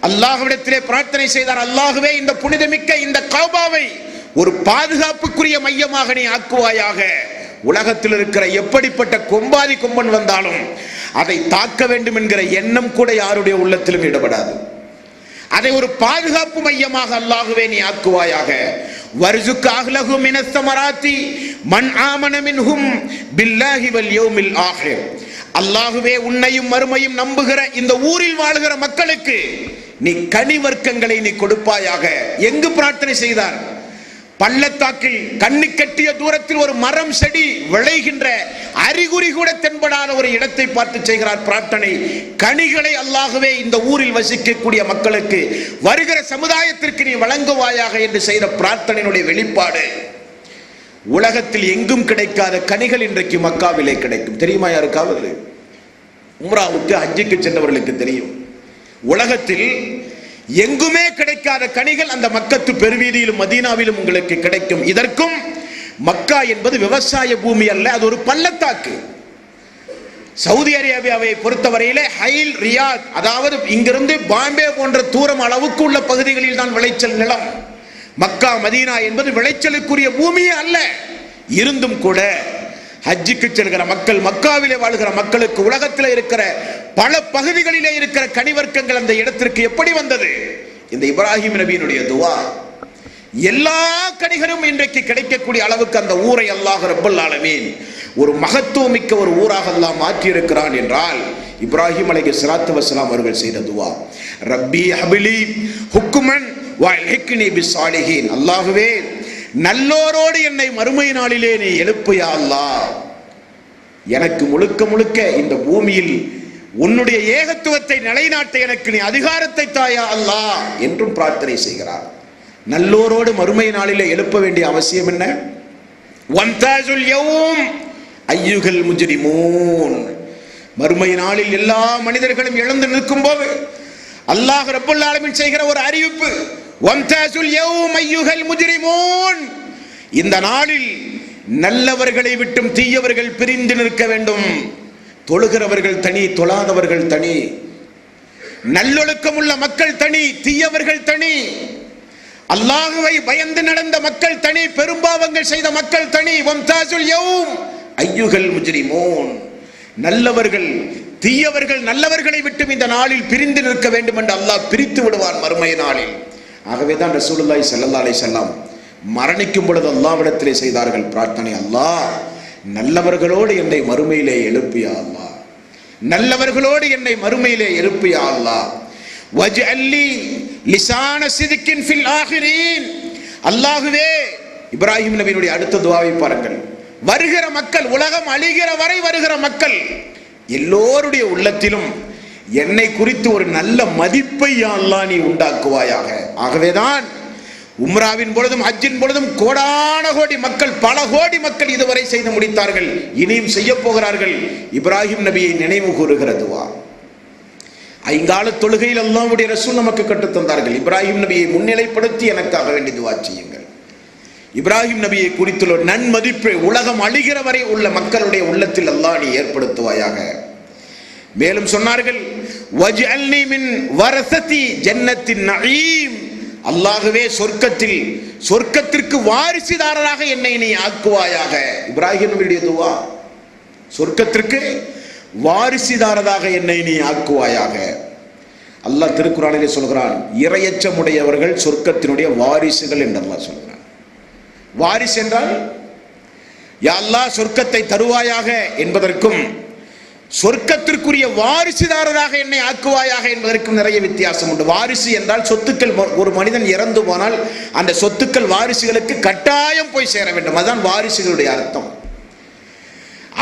அல்லாஹ்விடத்திலே பிரார்த்தனை செய்தார், அல்லாஹ்வே இந்த புனிதமிக்க இந்த கஅபாவை ஒரு பாதுகாப்புக்குரிய மையமாக நீ ஆக்குவாயாக. உலகத்தில் இருக்கிற எப்படிப்பட்ட கொம்பாதி கொம்பன் வந்தாலும் அதை தாக்க வேண்டும் என்கிற எண்ணம் கூட யாருடைய உள்ளத்திலும் ஈடுபடாது. அதை ஒரு பாதுகாப்பு மையமாக அல்லாஹ்வே நீ ஆக்குவாயாக. வர்சுக் அஹ்லஹு மினஸ் ஸமராத்தி மன் ஆமன மின்ஹும் பில்லாஹி வல் யௌமில் ஆஹிர். அல்லாஹ்வே உன்னையும் மறுமையும் நம்புகிற இந்த ஊரில் வாழ்கிற மக்களுக்கு நீ கனி வர்க்கங்களை நீ கொடுப்பாயாக. எங்கு பிரார்த்தனை செய்தார்? பள்ளத்தாக்கில் கண்ணு கட்டிய தூரத்தில் ஒரு மரம் செடி விளைகின்ற அறிகுறி கூட தென்படாத ஒரு இடத்தை பார்த்து செய்கிறார் பிரார்த்தனை. கனிகளை அல்லாஹ்வே இந்த ஊரில் வசிக்கக்கூடிய மக்களுக்கு, வருகிற சமுதாயத்திற்கு நீ வழங்குவாயாக என்று செய்த பிரார்த்தனையினுடைய வெளிப்பாடு. உலகத்தில் எங்கும் கிடைக்காத கனிகள் இன்றைக்கு மக்காவிலே கிடைக்கும். தெரியுமா யாருக்காவது? உம்ராவுக்கு ஹஜ்ஜுக்கு சென்றவர்களுக்கு தெரியும், உலகத்தில் எங்குமே கிடைக்காத கனிகள் அந்த மக்கத்து பெருவீதியிலும் மதீனாவிலும் உங்களுக்கு கிடைக்கும். இதற்கும் மக்கா என்பது விவசாய பூமி அல்ல, அது ஒரு பள்ளத்தாக்கு. சவுதி அரேபியாவை பொறுத்தவரையிலே ஹைல் ரியாத், அதாவது இங்கிருந்து பாம்பே போன்ற தூரம் அளவுக்கு உள்ள பகுதிகளில் தான் விளைச்சல் நிலம். மக்கா மதீனா என்பது விளைச்சலுக்குரிய பூமியே அல்ல. இருந்தும் கூட ஹஜ்ஜுக்கு செல்கிற மக்கள், மக்காவிலே வாழ்கிற மக்களுக்கு உலகத்தில் இருக்கிற பல பகுதிகளிலே இருக்கிற கனிவர்க்கங்கள் அந்த இடத்திற்கு எப்படி வந்தது? இந்த இப்ராஹிம் நபியினுடைய துவா. எல்லா கனிகளும் இன்றைக்கு கிடைக்கக்கூடிய அளவுக்கு அந்த ஊரை அல்லாஹ் ரப்பல் ஆலமீன் ஒரு மகத்துவமிக்க ஒரு ஊராக அல்லாஹ் மாற்றி இருக்கிறான் என்றால் இப்ராஹிம் அலைஹிஸ்ஸலாத்து வஸ்ஸலாம் அவர்கள் செய்த துவா, ரப்பி ஹபிலி ஹுக்மன் வஅல்ஹிக்னி பிஸ்ஸாலிஹீன். அல்லாஹ்வே, நல்லோரோடு என்னை மறுமை நாளிலே நீ எழுப்பு யா அல்லாஹ். எனக்கு முழுக்க முழுக்க இந்த பூமியில் உன்னுடைய ஏகத்துவத்தை நிலைநாட்ட எனக்கு நீ அதிகாரத்தை தாயா அல்லாஹ் என்றும் பிரார்த்தனை செய்கிறார். நல்லோரோடு மறுமை நாளிலே எழுப்ப வேண்டிய அவசியம் என்ன? வம்தாஜுல் யௌம் அய்யுகல் முஜ்ரிமூன். மறுமை நாளில் எல்லா மனிதர்களும் எழுந்து நிற்கும் போது அல்லாஹ் ரப்பல் ஆலமீன் செய்கிற ஒரு அறிவிப்பு, வம்தாஜுல் யௌம் அய்யுகல் முஜ்ரிமூன். இந்த நாளில் நல்லவர்களை விட்டும் தீயவர்கள் பிரிந்து நிற்க வேண்டும். தொழுகிறவர்கள் தனி, தொழாதவர்கள் தனி. நல்லொழுக்கம் உள்ள மக்கள் தனி, தீயவர்கள் தனி. அல்லாஹ்வை பயந்து நடந்த மக்கள் தனி, பெரும்பாவங்கள் செய்த மக்கள் தனி. வம்தாஜுல் யௌம் அய்யுகல் முஜ்ரிமூன். நல்லவர்கள் தீயவர்கள் நல்லவர்களை விட்டு இந்த நாளில் பிரிந்து நிற்க வேண்டும் என்று அல்லாஹ் பிரித்து விடுவான் மறுமை நாளில். ஆகவே தான் ரசூலுல்லாஹி ஸல்லல்லாஹு அலைஹி வஸல்லம் மரணிக்கும் பொழுது அல்லாஹ்விடத்திலே செய்தார்கள் பிரார்த்தனை, அல்லாஹ் நல்லவர்களோடு என்னை மறுமையிலே எழுப்பியா அல்லாஹ், நல்லவர்களோடு என்னை மறுமையிலே எழுப்பியா அல்லாஹ். வஜ்அல்லி லிசான சித்கின் ஃபில் ஆகிரீன். அல்லாஹ்வே, இப்ராஹிம் நபியினுடைய அடுத்த துஆவை பாருங்கள். வருகிற மக்கள், உலகம் அழிகிற வரை வருகிற மக்கள் எல்லோருடைய உள்ளத்திலும் என்னை குறித்து ஒரு நல்ல மதிப்பை யா அல்லாஹ் நீ உண்டாக்குவாயாக. ஆகவேதான் உம்ராவின் பொழுதும் ஹஜ்ஜின் பொழுதும் கோடான கோடி மக்கள், பல கோடி மக்கள் இதுவரை செய்து முடித்தார்கள், இனியும் செய்ய போகிறார்கள். இப்ராஹிம் நபியை நினைவு கூறுகிற துஆ. ஐங்கால தொழுகையில் அல்லாஹ்வுடைய ரசூல் நமக்கு கற்றுத் தந்தார்கள், இப்ராஹிம் நபியை முன்னிலைப்படுத்தி எனக்காக வேண்டி துஆ செய்யுங்கள். இப்ராஹிம் நபியை குறித்துள்ள நன்மதிப்பு உலகம் அழிகிற வரை உள்ள மக்களுடைய உள்ளத்தில் அல்லாஹ் நீ ஏற்படுத்துவாயாக. மேலும் சொன்னார்கள், வஜ்அல்னி மின் வரஸதி ஜன்னத்தின் நஈம். அல்லாஹ்வே, சொர்க்கத்தில் சொர்க்கத்திற்கு வாரிசுதாரராக என்னை நீ ஆக்குவாயாக. இப்ராஹிம் நபியுடைய துஆ, சொர்க்கத்திற்கு வாரிசுதாரராக என்னை நீ ஆக்குவாயாக. அல்லாஹ் திருக்குர்ஆனிலே சொல்கிறான், இறையச்சமுடையவர்கள் சொர்க்கத்தினுடைய வாரிசுகள் என்று அல்லாஹ் சொல்கிறான். வாரிசு என்றால் யா அல்லாஹ் சொர்க்கத்தை தருவாயாக என்பதற்கும் சொர்க்கத்திற்குரிய வாரிசுதாரராக என்னை ஆக்குவாயாக என்பதற்கும் நிறைய வித்தியாசம் உண்டு. வாரிசு என்றால் சொத்துக்கள், ஒரு மனிதன் இறந்து போனால் அந்த சொத்துக்கள் வாரிசுகளுக்கு கட்டாயம் போய் சேர வேண்டும், அதுதான் வாரிசுகளுடைய அர்த்தம்.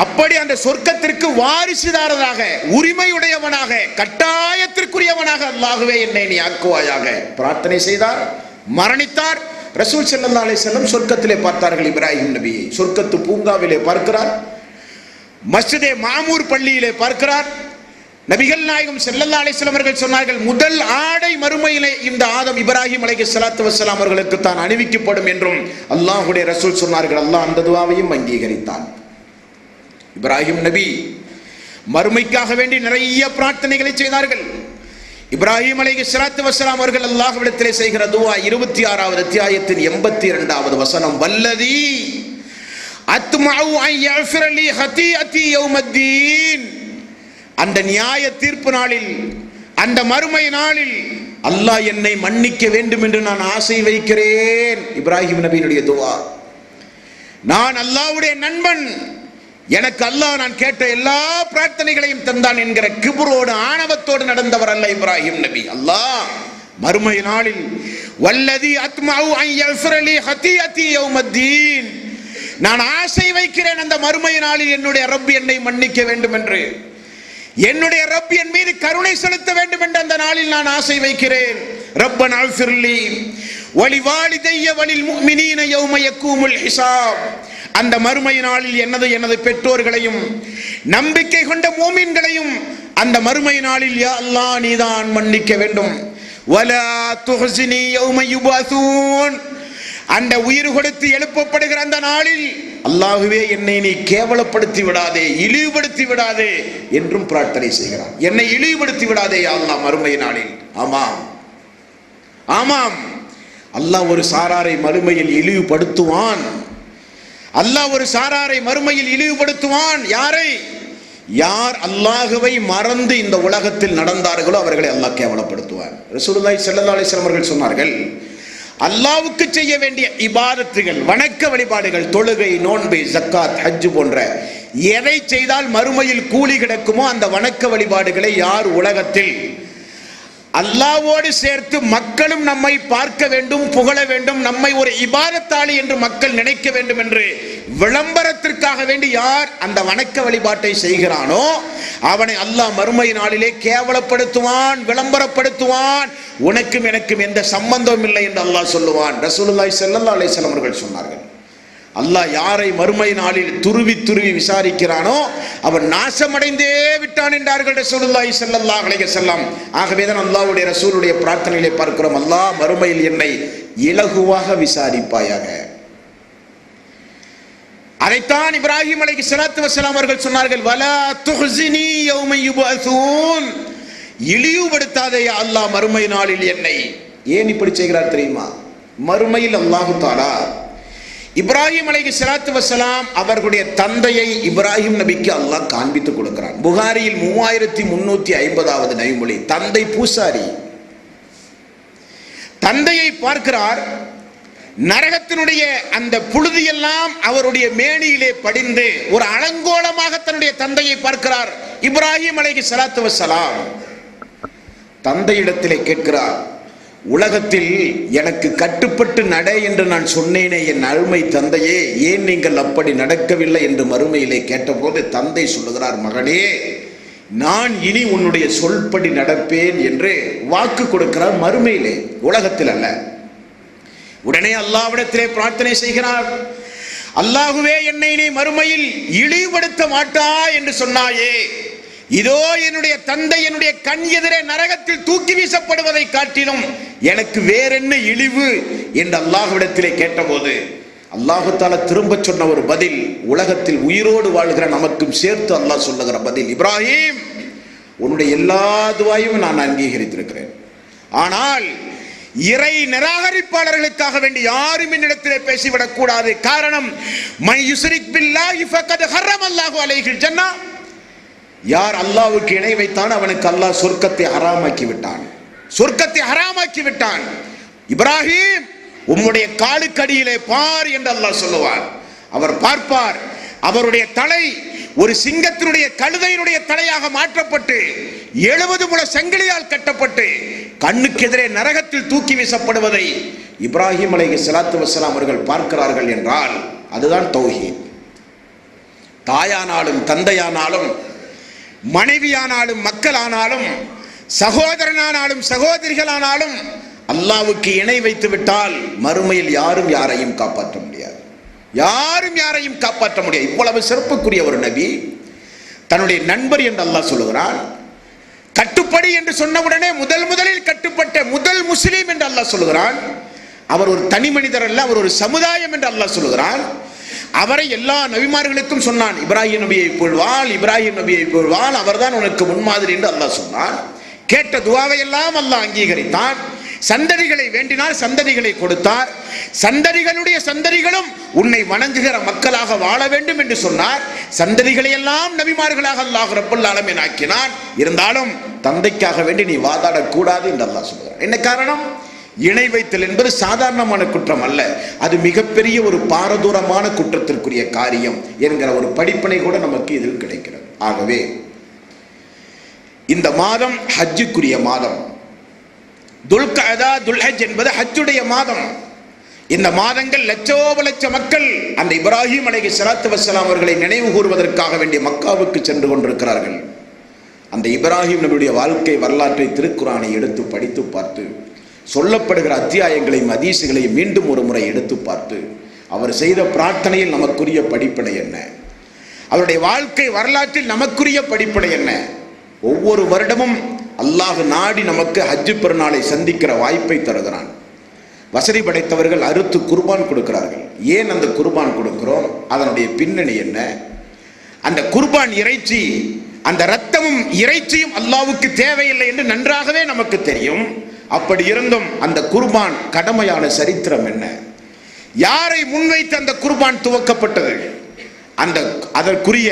அப்படி அந்த சொர்க்கத்திற்கு வாரிசுதாரராக, உரிமையுடையவனாக, கட்டாயத்திற்குரியவனாக அல்லாஹ்வே என்னை நீ ஆக்குவாயாக பிரார்த்தனை செய்தார். மரணித்தார். ரசூல் ஸல்லல்லாஹு அலைஹி வஸல்லம் சொர்க்கத்திலே பார்த்தார்கள் இப்ராஹிம் நபியை. சொர்க்கத்து பூங்காவிலே பார்க்கிறார், மஸ்ஜிதே மாமூர் பள்ளியிலே பார்க்கிறார். நபிகள் நாயகம் ஸல்லல்லாஹு அலைஹி வஸல்லம் அவர்கள் சொன்னார்கள், முதல் ஆடை மறுமையிலே இந்த ஆதம் இப்ராஹிம் அலைஹிஸ்ஸலாத்து வஸ்ஸலாம் அவர்களுக்கு தான் அணிவிக்கப்படும் என்றும் அல்லாஹ்வுடைய ரசூல் சொன்னார்கள். அல்லாஹ் அந்த துஆவையும் அங்கீகரித்தான். இப்ராஹிம் நபி மறுமைக்காக வேண்டி நிறைய பிரார்த்தனைகளை செய்தார்கள். இப்ராஹிம் அலைஹிஸ்ஸலாத்து வஸ்ஸலாம் அவர்கள் அல்லாஹ்விடத்திலே செய்கிற துஆ 26வது அத்தியாயத்தின் 82வது வசனம், வல்லதி அத்மஉ அன் யஃபிர லி ஹதீஅதி யௌமத்தீன். அந்த நியாய தீர்ப்பு நாளில், அந்த மறுமை நாளில் அல்லாஹ் என்னை மன்னிக்க வேண்டும் என்று நான் ஆசை வைக்கிறேன். இப்ராஹிம் நபியினுடைய துஆ. நான் அல்லாஹ்வுடைய நண்பன், எனக்கு அல்லாஹ் நான் கேட்ட எல்லா பிரார்த்தனைகளையும் தந்தான் என்கிற கிபுரோடு, ஆணவத்தோடு நடந்தவர் அல்ல இப்ராஹிம் நபி. அல்லாஹ் மறுமை நாளில் வல்லதி அத்மஉ அன் யஃபிர லி ஹதீஅதி யௌமத்தீன், நான் ஆசை வைக்கிறேன் அந்த மறுமை நாளில் என்னுடைய ரப் என்னை மன்னிக்க வேண்டும் என்று, என்னுடைய ரப் என் மீது கருணை செலுத்த வேண்டும் என்று அந்த நாளில் நான் ஆசை வைக்கிறேன். ரப்பனா ஃபிர்லி வலிவாலிதைய வலில் முஃமினீன யௌம யகூமுல் ஹிசாப். அந்த மறுமை நாளில் எனது பெற்றோர்களையும் நம்பிக்கை கொண்ட மூமின்களையும் அந்த மறுமை நாளில் யா அல்லாஹ் நீதான் மன்னிக்க வேண்டும். வலா துஹ்ஸினி யௌம யுபஸூன், அந்த உயிர் கொடுத்து எழுப்பப்படுகிற அந்த நாளில் அல்லாஹ்வே என்னை நீ கேவலப்படுத்தி விடாதே, இழிவுபடுத்தி விடாதே என்றும் பிரார்த்தனை செய்கிறான். என்னை இழிவுபடுத்தி விடாதே யா அல்லாஹ் மறுமை நாளில். ஆமாம் ஆமாம், அல்லாஹ் ஒரு சாராரை மறுமையில் இழிவுபடுத்துவான். அல்லாஹ் ஒரு சாராரை மறுமையில் இழிவுபடுத்துவான். யாரை? யார் அல்லாஹ்வை மறந்து இந்த உலகத்தில் நடந்தார்களோ அவர்களை அல்லாஹ் கேவலப்படுத்துவான். ரசூலுல்லாஹி ஸல்லல்லாஹு அலைஹி வஸல்லம் அவர்கள் சொன்னார்கள், அல்லாஹ்வுக்கு செய்ய வேண்டிய இபாதத்துகள், வணக்க வழிபாடுகள், தொழுகை, நோன்பு, ஜக்காத், ஹஜ் போன்ற எதை செய்தால் மறுமையில் கூலி கிடைக்குமோ அந்த வணக்க வழிபாடுகளை யார் உலகத்தில் அல்லாஹ்வோடு சேர்த்து மக்களும் நம்மை பார்க்க வேண்டும், புகழ வேண்டும், நம்மை ஒரு இபாதத்தாளி என்று மக்கள் நினைக்க வேண்டும் என்று விளம்பரத்திற்காக வேண்டி யார் அந்த வணக்க வழிபாட்டை செய்கிறானோ அவனை அல்லாஹ் மறுமை நாளிலே கேவலப்படுத்துவான், விளம்பரப்படுத்துவான். உனக்கும் எனக்கும் எந்த சம்பந்தமும் இல்லை என்று அல்லாஹ் சொல்லுவான். ரசூலுல்லாஹி ஸல்லல்லாஹு அலைஹி வஸல்லம் அவர்கள் சொன்னார்கள், அல்லாஹ் யாரை மறுமை நாளில் துருவி துருவி விசாரிக்கிறானோ அவன் நாசமடைந்தே விட்டான் என்றார்கள் ரசூலுல்லாஹி ஸல்லல்லாஹு அலைஹி வஸல்லம். ஆகவேதான் அல்லாஹ்வுடைய ரசூலுடைய பிரார்த்தனையிலே பார்க்கிறோம், அல்லாஹ் மறுமையில் என்னை இலகுவாக விசாரிப்பாயாக. அதைத்தான் இப்ராஹிம் அலைஹிஸ்ஸலாத்து வஸ்ஸலாம் அவர்கள் சொன்னார்கள், வலா துஹ்ஸினி யௌம யுபஸூன், இழிவுபடுத்தாதே அல்லாஹ் மறுமை நாளில் என்னை. ஏன் இப்படி செய்கிறார் தெரியுமா? மறுமையில் அல்லாஹ் தஆலா இப்ராஹிம் அலைஹிஸ்ஸலாத்து வஸ்ஸலாம் அவர்களுடைய தந்தையை இப்ராஹிம் நபிக்கு அல்லாஹ் காண்பித்து கொடுக்கிறான். புகாரியில் 3350வது நபிமொழி. தந்தை பூசாரி தந்தையை பார்க்கிறார். நரகத்தினுடைய அந்த புழுதியெல்லாம் அவருடைய மேனியிலே படிந்து ஒரு அலங்கோலமாக தன்னுடைய தந்தையை பார்க்கிறார் இப்ராஹிம் அலைஹிஸ்ஸலாத்து வஸ்ஸலாம். தந்தையிடத்திலே கேட்கிறார், உலகத்தில் எனக்கு கட்டுப்பட்டு நட என்று நான் சொன்னேனே என் அருமை தந்தையே, ஏன் நீங்கள் அப்படி நடக்கவில்லை என்று மறுமையிலே கேட்டபோது தந்தை சொல்லுகிறார், மகனே நான் இனி உன்னுடைய சொல்படி நடப்பேன் என்று வாக்கு கொடுக்கிறார். மறுமையிலே, உலகத்தில் அல்ல. உடனே அல்லாஹ்விடத்திலே பிரார்த்தனை செய்கிறார், அல்லாஹ்வே என்னை நீ மறுமையில் இழிவுபடுத்த மாட்டாய் என்று சொன்னாயே, இதோ என்னுடைய தந்தை என்னுடைய கண் எதிரே நரகத்தில் தூக்கி வீசப்படுவதை காட்டிலும் எனக்கு வேறென்ன இழிவு என்று அல்லாஹ்விடத்திலே கேட்டபோது அல்லாஹு தஆலா திரும்ப சொன்ன ஒரு பதில், உலகத்தில் உயிரோடு வாழ்கிற நமக்கும் சேர்த்து அல்லாஹ் சொல்லுகிற பதில், இப்ராஹிம் உன்னுடைய எல்லா துஆவையும் நான் அங்கீகரித்திருக்கிறேன். ஆனால் இறை நிராகரிப்பாளர்களுக்காக வேண்டி யாரும் என்னிடத்திலே பேசிவிடக் கூடாது. காரணம், மை யுஸ்ரிக் பில்லாஹி ஃபக்கத் ஹர்ரமல்லாஹு அலைஹில் ஜன்னah, யார் அல்லாஹ்வுக்கு இணை வைத்தான் அவனுக்கு அல்லாஹ் சொர்க்கத்தை ஹராமாக்கி விட்டான், சொர்க்கத்தை ஹராமாக்கி விட்டான். இப்ராஹிம் உம்முடைய காலுக்கடியிலே பார் என்று அல்லாஹ் சொல்லுவார். அவர் பார்ப்பார், அவருடைய தலை ஒரு சிங்கத்தினுடைய கழுதையினுடைய தலையாக மாற்றப்பட்டு 70 முழ சங்கிலியால் கட்டப்பட்டு கண்ணுக்கு எதிரே நரகத்தில் தூக்கி வீசப்படுவதை இப்ராஹிம் அலைஹிஸ்ஸலாத்து வஸ்ஸலாம் அவர்கள் பார்க்கிறார்கள் என்றால் அதுதான் தௌஹீத். தாயானாலும் தந்தையானாலும் மனைவியானாலும் மக்களானாலும் சகோதரனானாலும் சகோதரிகளானாலும் அல்லாஹ்வுக்கு இணை வைத்து விட்டால் மறுமையில் யாரும் யாரையும் காப்பாற்ற முடியாது, யாரும் யாரையும் காப்பாற்ற முடியாது. இவ்வளவு சிறப்புக்குரிய ஒரு நபி தன்னுடைய நண்பர் என்று அல்லாஹ் சொல்லுகிறான். கட்டுப்படி என்று சொன்னவுடனே முதலில் கட்டுப்பட்ட முதல் முஸ்லீம் என்று அல்லாஹ் சொல்லுகிறான். அவர் ஒரு தனி மனிதர் அல்ல, அவர் ஒரு சமுதாயம் என்று அல்லாஹ் சொல்லுகிறான். அவரை எல்லா நபிமார்களுக்கும் சொன்னான், இப்ராஹிம் நபியை போல் வாழ், இப்ராஹிம் நபியை போல் வாழ், அவர்தான் உனக்கு முன்மாதிரி என்று அல்லாஹ் சொன்னான். கேட்ட துஆவை எல்லாம் அல்லாஹ் அங்கீகரித்தான். சந்ததிகளை வேண்டினால் சந்ததிகளை கொடுத்தார். சந்ததிகளுடைய சந்ததிகளும் உன்னை வணங்குகிற மக்களாக வாழ வேண்டும் என்று சொன்னார். சந்ததிகளை எல்லாம் நபிமார்களாக அல்லாஹ் ரப்பல் ஆலமீன் ஆக்கினான். இருந்தாலும் தந்தைக்காக வேண்டி நீ வாதாடக்கூடாது என்று அல்லாஹ் சொல்கிறார். என்ன காரணம்? இணை வைத்தல் என்பது சாதாரணமான குற்றம் அல்ல, அது மிகப்பெரிய ஒரு பாரதூரமான குற்றத்திற்குரிய காரியம் என்கிற ஒரு படிப்பினை கூட நமக்கு இதில் கிடைக்கிறது. ஆகவே இந்த மாதம் ஹஜ்ஜுக்குரிய மாதம். துல்கஅதா துல்ஹஜ் என்பது ஹஜ்ஜுடைய மாதம். இந்த மாதங்கள் லட்சோப லட்ச மக்கள் அந்த இப்ராஹிம் அலைஹிஸ்ஸலாத்து வஸ்ஸலாம் அவர்களை நினைவு கூறுவதற்காக வேண்டிய மக்காவுக்கு சென்று கொண்டிருக்கிறார்கள். அந்த இப்ராஹிம் நபியுடைய வாழ்க்கை வரலாற்றை திருக்குரானை எடுத்து படித்து பார்த்து சொல்லப்படுகிற அத்தியாயங்களையும் ஹதீஸுகளையும் மீண்டும் ஒரு முறை எடுத்து பார்த்து அவர் செய்த பிரார்த்தனையில் நமக்குரிய படிப்பினை என்ன, அவருடைய வாழ்க்கை வரலாற்றில் நமக்குரிய படிப்பினை என்ன, ஒவ்வொரு வருடமும் அல்லாஹ் நாடி நமக்கு ஹஜ்ஜு பெருநாளை சந்திக்கிற வாய்ப்பை தருகிறான். வசதி படைத்தவர்கள் அறுத்து குர்பான் கொடுக்கிறார்கள். ஏன் அந்த குர்பான் கொடுக்கிறோம்? அதனுடைய பின்னணி என்ன? அந்த குர்பான் இறைச்சி, அந்த இரத்தமும் இறைச்சியும் அல்லாஹ்வுக்கு தேவையில்லை என்று நன்றாகவே நமக்கு தெரியும். அப்படி இருந்தும் அந்த குர்பான் கடமையான சரித்திரம் என்ன? யாரை முன்வைத்து அந்த குர்பான் துவக்கப்பட்டது? அதற்குரிய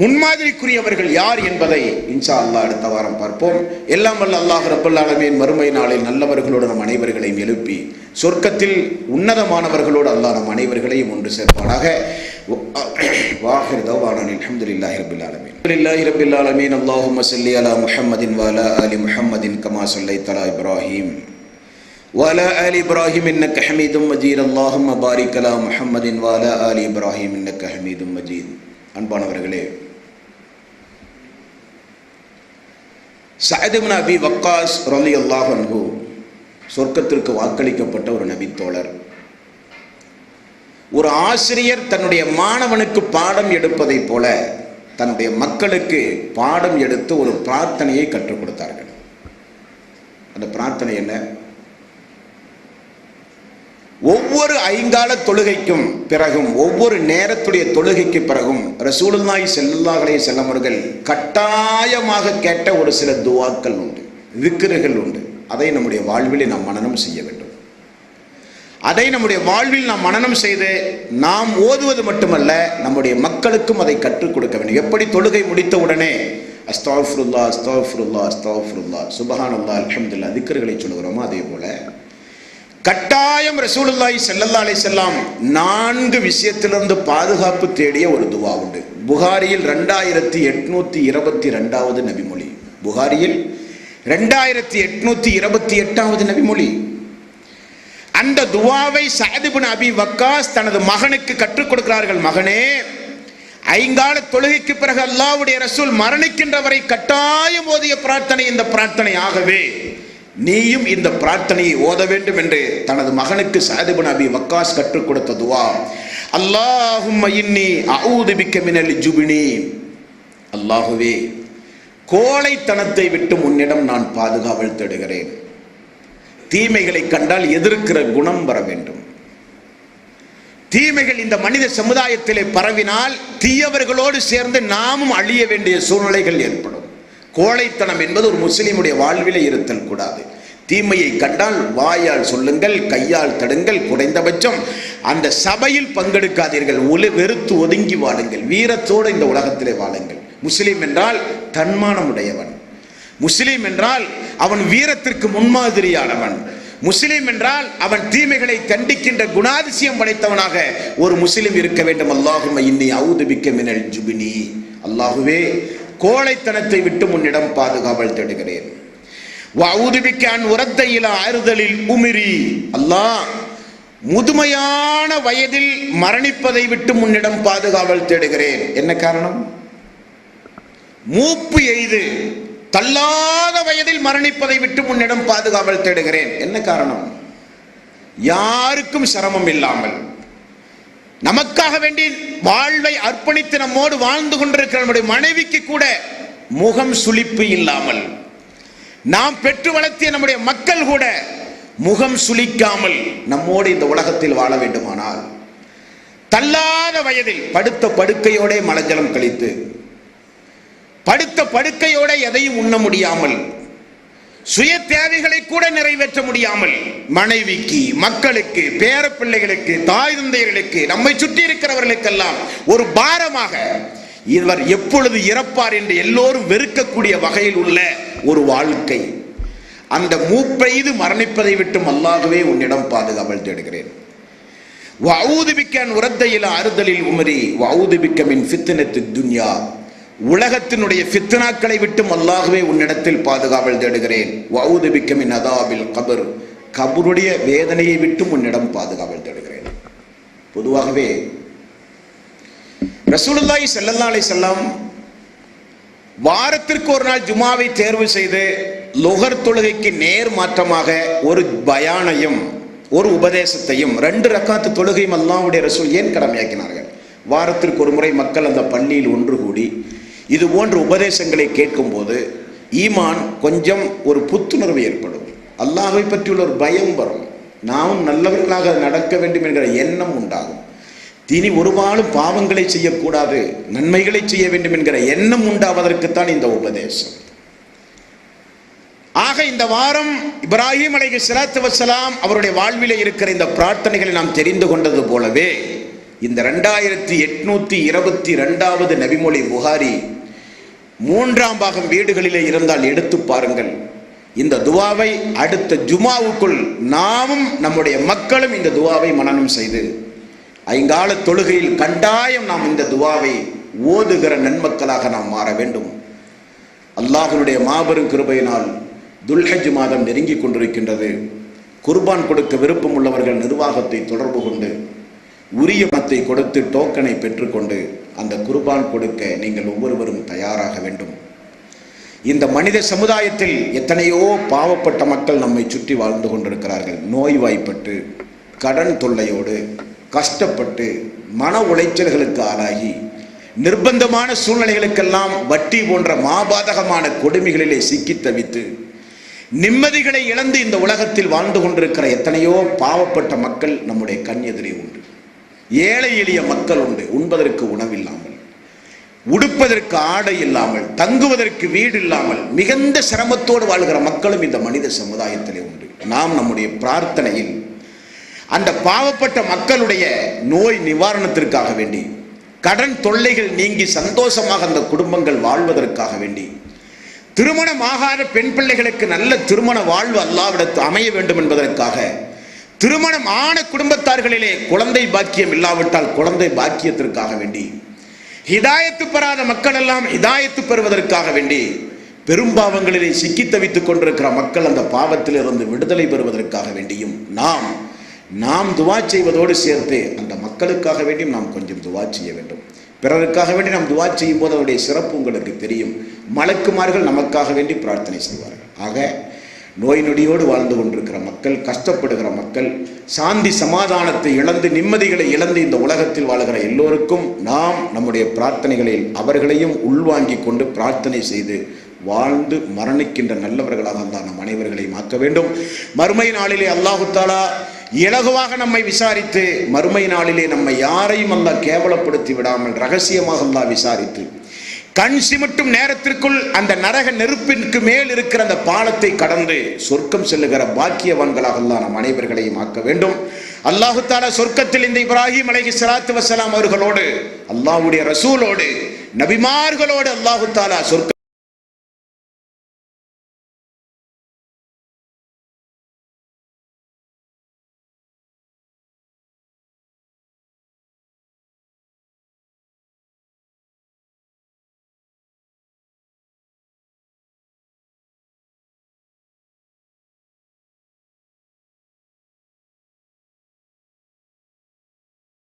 முன்மாதிரிக்குரியவர்கள் யார் என்பதை இன்ஷா அல்லாஹ் அடுத்த வாரம் பார்ப்போம். எல்லாம் வல்ல அல்லாஹ் ரப்பல் ஆலமீன் மறுமை நாளில் நல்லவர்களோடு நம் அனைவர்களையும் எழுப்பி சொர்க்கத்தில் உன்னதமானவர்களோடு அல்லாஹ் நம் அனைவர்களையும் ஒன்று சேர்ப்பானாக. வாஹிர் தவானா அல்ஹம்துலில்லாஹி ரப்பில் ஆலமீன். அல்ஹம்துலில்லாஹி ரப்பில் ஆலமீன். அல்லாஹும்ம ஸல்லி அலா முஹம்மதின் வ அலா ஆலி முஹம்மதின் கமா ஸல்லைத அலா இப்ராஹீம் வ அலா ஆலி இப்ராஹீம் இன்னக ஹமீதும் மஜீத். அல்லாஹும்ம பாரிக் அலா முஹம்மதின் வ அலா ஆலி இப்ராஹீம் இன்னக ஹமீதும் மஜீத். அன்பானவர்களே, சஅத் இப்னு அபி வக்காஸ் ரலியல்லாஹு அன்ஹு சொர்க்கத்திற்கு வாக்களிக்கப்பட்ட ஒரு நபித்தோழர். ஒரு ஆசிரியர் தன்னுடைய மாணவனுக்கு பாடம் எடுப்பதை போல தன்னுடைய மக்களுக்கு பாடம் எடுத்து ஒரு பிரார்த்தனையை கற்றுக் கொடுத்தார்கள். அந்த பிரார்த்தனை என்ன? ஒவ்வொரு ஐங்கால தொழுகைக்கும் பிறகும், ஒவ்வொரு நேரத்துடைய தொழுகைக்கு பிறகும் ரசூலுல்லாஹி ஸல்லல்லாஹு அலைஹி வஸல்லம் அவர்கள் கட்டாயமாக கேட்ட ஒரு சில துஆக்கள் உண்டு, விக்ருகள் உண்டு. அதை நம்முடைய வாழ்விலே நாம் மனனம் செய்ய வேண்டும். அதை நம்முடைய வாழ்வில் நாம் மனனம் செய்து நாம் ஓதுவது மட்டுமல்ல, நம்முடைய மக்களுக்கும் அதை கற்றுக் கொடுக்க வேண்டும். எப்படி தொழுகை முடித்த உடனே அஸ்தக்ஃபிருல்லாஹ் அஸ்தக்ஃபிருல்லாஹ் அஸ்தக்ஃபிருல்லாஹ் சுப்ஹானல்லாஹ் அல்ஹம்துலில்லாஹ் திக்ருகளை சொல்கிறோமோ, அதே போல கட்டாயம் ரசூலுல்லாஹி ஸல்லல்லாஹு அலைஹி வஸல்லம் 4 விஷயத்திலிருந்து பாதுகாப்பு தேடிய ஒரு துவா உண்டு. புகாரியில் 2822வது நபிமொழி. புகாரியில் 2828வது நபிமொழி. அந்த துவாவை சஅத் இப்னு அபி வக்காஸ் தனது மகனுக்கு கற்றுக் கொடுக்கிறார்கள். மகனே, ஐங்கால தொழுகைக்கு பிறகு அல்லாஹ்வுடைய ரசூல் மரணிக்கின்ற வரை கட்டாயம் ஓதிய பிரார்த்தனை இந்த பிரார்த்தனை. ஆகவே நீயும் இந்த பிரார்த்தனையை ஓத வேண்டும் என்று தனது மகனுக்கு சஅத் இப்னு அபி வக்காஸ் கற்றுக் கொடுத்த துவா. அல்லாஹும்ம இன்னி அஊது பிக்க மினல் ஜுப்னி. அல்லாஹுவே, கோழைத்தனத்தை விட்டு உன்னிடம் நான் பாதுகாவல் தேடுகிறேன். தீமைகளை கண்டால் எதிர்க்கிற குணம் வர வேண்டும். தீமைகள் இந்த மனித சமுதாயத்திலே பரவினால் தீயவர்களோடு சேர்ந்து நாமும் அழிய வேண்டிய சூழ்நிலைகள் ஏற்படும். கோழைத்தனம் என்பது ஒரு முஸ்லிமுடைய வாழ்விலே இருத்தல் கூடாது. தீமையை கண்டால் வாயால் சொல்லுங்கள், கையால் தடுங்கள், குறைந்தபட்சம் அந்த சபையில் பங்கெடுக்காதீர்கள். வெறுத்து ஒதுங்கி வாழுங்கள். வீரத்தோடு இந்த உலகத்திலே வாழுங்கள். முஸ்லிம் என்றால் தன்மானமுடையவன். முஸ்லிம் என்றால் அவன் வீரத்திற்கு முன்மாதிரியானவன். முஸ்லிம் என்றால் அவன் தீமைகளை கண்டிக்கின்ற குணாதிசயம் படைத்தவனாக ஒரு முஸ்லிம் இருக்க வேண்டும். அல்லாஹும்ம இன்னி அஊது பிக்க மினல் ஜுப்னி. அல்லாஹுவே, கோழைத்தனத்தை விட்டு உன்னிடம் பாதுகாவல் தேடுகிறேன். வஅஊது பிக்க அன் உரத்த இலா அர்தலில் உம்ரி. அல்லாஹ், முதுமையான வயதில் மரணிப்பதை விட்டு உன்னிடம் பாதுகாவல் தேடுகிறேன். என்ன காரணம்? மூப்பு எய்து தள்ளாத வயதில் மரணிப்பதை விட்டு உன்னிடம் பாதுகாவல் தேடுகிறேன். என்ன காரணம்? யாருக்கும் சிரமம் இல்லாமல் நமக்காக வேண்டி வாழ்வை அர்ப்பணித்து நம்மோடு வாழ்ந்து கொண்டிருக்கிற நம்முடைய மனைவிக்கு கூட முகம் சுளிப்பு இல்லாமல், நாம் பெற்று வளர்த்திய நம்முடைய மக்கள் கூட முகம் சுளிக்காமல் நம்மோடு இந்த உலகத்தில் வாழ வேண்டுமானால், தள்ளாத வயதில் படுத்த படுக்கையோட மலஜலம் கழித்து, படுத்த படுக்கையோட எதையும் உண்ண முடியாமல், சுய தேவைகளை கூட நிறைவேற்ற முடியாமல், மனைவிக்கு, மக்களுக்கு, பேர பிள்ளைகளுக்கு, தாய் தந்தையர்களுக்கு, நம்மை சுற்றி இருக்கிறவர்களுக்கெல்லாம் ஒரு பாரமாக, இவர் எப்பொழுது இறப்பார் என்று எல்லோரும் வெறுக்கக்கூடிய வகையில் உள்ள ஒரு வாழ்க்கை. அந்த மூப்பெய்து மரணிப்பதை விட்டும் அல்லாஹ்வே உன்னிடம் பாதுகாவல் தேடுகிறேன். வஅஊது பிக்க அன் உரத்த இலா அர்தலில் உம்ரி வஅஊது பிக்க மின் ஃபித்னத்தித் துன்யா. உலகத்தினுடைய ஃபித்னாக்களை விட்டும் அல்லாஹ்வே உன்னிடத்தில் பாதுகாவல் தேடுகிறேன். வஅஊது பிக்க மின் அதாபில் கபர். கபருடைய வேதனையை விட்டும் உன்னிடம் பாதுகாவல் தேடுகிறேன். பொதுவாகவே ரசூலுல்லாஹி ஸல்லல்லாஹு அலைஹி வஸல்லம் வாரத்திற்கு ஒரு நாள் ஜுமாவை தேர்வு செய்து லுஹர் தொழுகைக்கு நேர் மாற்றமாக ஒரு பயானையும் ஒரு உபதேசத்தையும் 2 ரக்காத்து தொழுகையும் அல்லாஹ்வுடைய ரசூல் ஏன் கடமையாக்கினார்கள்? வாரத்திற்கு ஒரு முறை மக்கள் அந்த பள்ளியில் ஒன்று கூடி இது போன்ற உபதேசங்களை கேட்கும் போது ஈமான் கொஞ்சம் ஒரு புத்துணர்வு ஏற்படும், அல்லாஹ்வை பற்றியுள்ள ஒரு பயம் வரும், நாமும் நல்லவர்களாக நடக்க வேண்டும் என்கிற எண்ணம் உண்டாகும். இனி ஒருபாலும் பாவங்களை செய்யக்கூடாது, நன்மைகளை செய்ய வேண்டும் என்கிற எண்ணம் உண்டாவதற்குத்தான் இந்த உபதேசம். ஆக இந்த வாரம் இப்ராஹிம் அலைஹிஸ்ஸலாத்து வஸ்ஸலாம் அவருடைய வாழ்விலே இருக்கிற இந்த பிரார்த்தனைகளை நாம் தெரிந்து கொண்டது போலவே இந்த 2822வது நபிமொழி புகாரி 3ஆம் பாகம் வீடுகளிலே இருந்தால் எடுத்து பாருங்கள். இந்த துவாவை அடுத்த ஜுமாவுக்குள் நாமும் நம்முடைய மக்களும் இந்த துவாவை மனனம் செய்து ஐங்கால தொழுகையில் கட்டாயம் நாம் இந்த துவாவை ஓதுகிற நன்மக்களாக நாம் மாற வேண்டும். அல்லாஹ்வுடைய மாபெரும் கிருபையினால் துல்ஹஜ் மாதம் நெருங்கி கொண்டிருக்கின்றது. குர்பான் கொடுக்க விருப்பம் உள்ளவர்கள் நிர்வாகத்தை தொடர்பு கொண்டு உரிய பணத்தை கொடுத்து டோக்கனை பெற்றுக்கொண்டு அந்த குர்பான் கொடுக்க நீங்கள் ஒவ்வொருவரும் தயாராக வேண்டும். இந்த மனித சமுதாயத்தில் எத்தனையோ பாவப்பட்ட மக்கள் நம்மை சுற்றி வாழ்ந்து கொண்டிருக்கிறார்கள். நோய்வாய்ப்பட்டு கடன் தொல்லையோடு கஷ்டப்பட்டு மன உளைச்சல்களுக்கு ஆளாகி நிர்பந்தமான சூழ்நிலைகளுக்கெல்லாம் வட்டி போன்ற மாபாதகமான கொடுமைகளிலே சிக்கி தவித்து நிம்மதிகளை இழந்து இந்த உலகத்தில் வாழ்ந்து கொண்டிருக்கிற எத்தனையோ பாவப்பட்ட மக்கள் நம்முடைய கண் எதிரே உண்டு. ஏழை எளிய மக்கள் உண்டு, உண்பதற்கு உணவில்லாமல், உடுப்பதற்கு ஆடை இல்லாமல், தங்குவதற்கு வீடு இல்லாமல் மிகுந்த சிரமத்தோடு வாழ்கிற மக்களும் இந்த மனித சமுதாயத்திலே உண்டு. நாம் நம்முடைய பிரார்த்தனையில் அந்த பாவப்பட்ட மக்களுடைய நோய் நிவாரணத்திற்காக வேண்டி, கடன் தொல்லைகள் நீங்கி சந்தோஷமாக அந்த குடும்பங்கள் வாழ்வதற்காக வேண்டி, திருமணமாகாத பெண் பிள்ளைகளுக்கு நல்ல திருமண வாழ்வு அல்லாஹ்விடத்தில் அமைய வேண்டும் என்பதற்காக, திருமணம் ஆன குடும்பத்தார்களிலே குழந்தை பாக்கியம் இல்லாவிட்டால் குழந்தை பாக்கியத்திற்காக வேண்டி, ஹிதாயத்து பெறாத மக்கள் எல்லாம் ஹிதாயத்து பெறுவதற்காக வேண்டி, பெரும்பாவங்களிலே சிக்கி தவித்துக் கொண்டிருக்கிற மக்கள் அந்த பாவத்திலிருந்து விடுதலை பெறுவதற்காக வேண்டியும் நாம் துவா செய்வதோடு சேர்த்து அந்த மக்களுக்காக வேண்டியும் நாம் கொஞ்சம் துவா செய்ய வேண்டும். பிறருக்காக வேண்டி நாம் துவா செய்யும் போது அவருடைய சிறப்பு உங்களுக்கு தெரியும். மலக்குமார்கள் நமக்காக வேண்டி பிரார்த்தனை செய்வார்கள். ஆக நோய் நொடியோடு வாழ்ந்து கொண்டிருக்கிற மக்கள், கஷ்டப்படுகிற மக்கள், சாந்தி சமாதானத்தை இழந்து நிம்மதிகளை இழந்து இந்த உலகத்தில் வாழ்கிற எல்லோருக்கும் நாம் நம்முடைய பிரார்த்தனைகளில் அவர்களையும் உள்வாங்கி கொண்டு பிரார்த்தனை செய்து வாழ்ந்து மரணிக்கின்ற நல்லவர்களாக தான் நம் அனைவர்களையும் ஆக்க வேண்டும். மறுமை நாளிலே அல்லாஹு தஆலா இலகுவாக நம்மை விசாரித்து, மறுமை நாளிலே நம்மை யாரையும் அல்லாஹ் கேவலப்படுத்தி விடாமல் ரகசியமாக அல்லாஹ் விசாரித்து கண் சிமிட்டும் நேரத்திற்குள் அந்த நரக நெருப்பிற்கு மேல் இருக்கிற அந்த பாலத்தை கடந்து சொர்க்கம் செல்லுகிற பாக்கியவான்களாக அல்லாஹ் நம் அனைவர்களையும் ஆக்க வேண்டும். அல்லாஹு தஆலா சொர்க்கத்தில் இந்த இப்ராஹிம் அலைஹிஸ்ஸலாத்து வஸ்ஸலாம் அவர்களோடு, அல்லாஹ்வுடைய ரசூலோடு, நபிமார்களோடு அல்லாஹு தஆலா சொர்க்க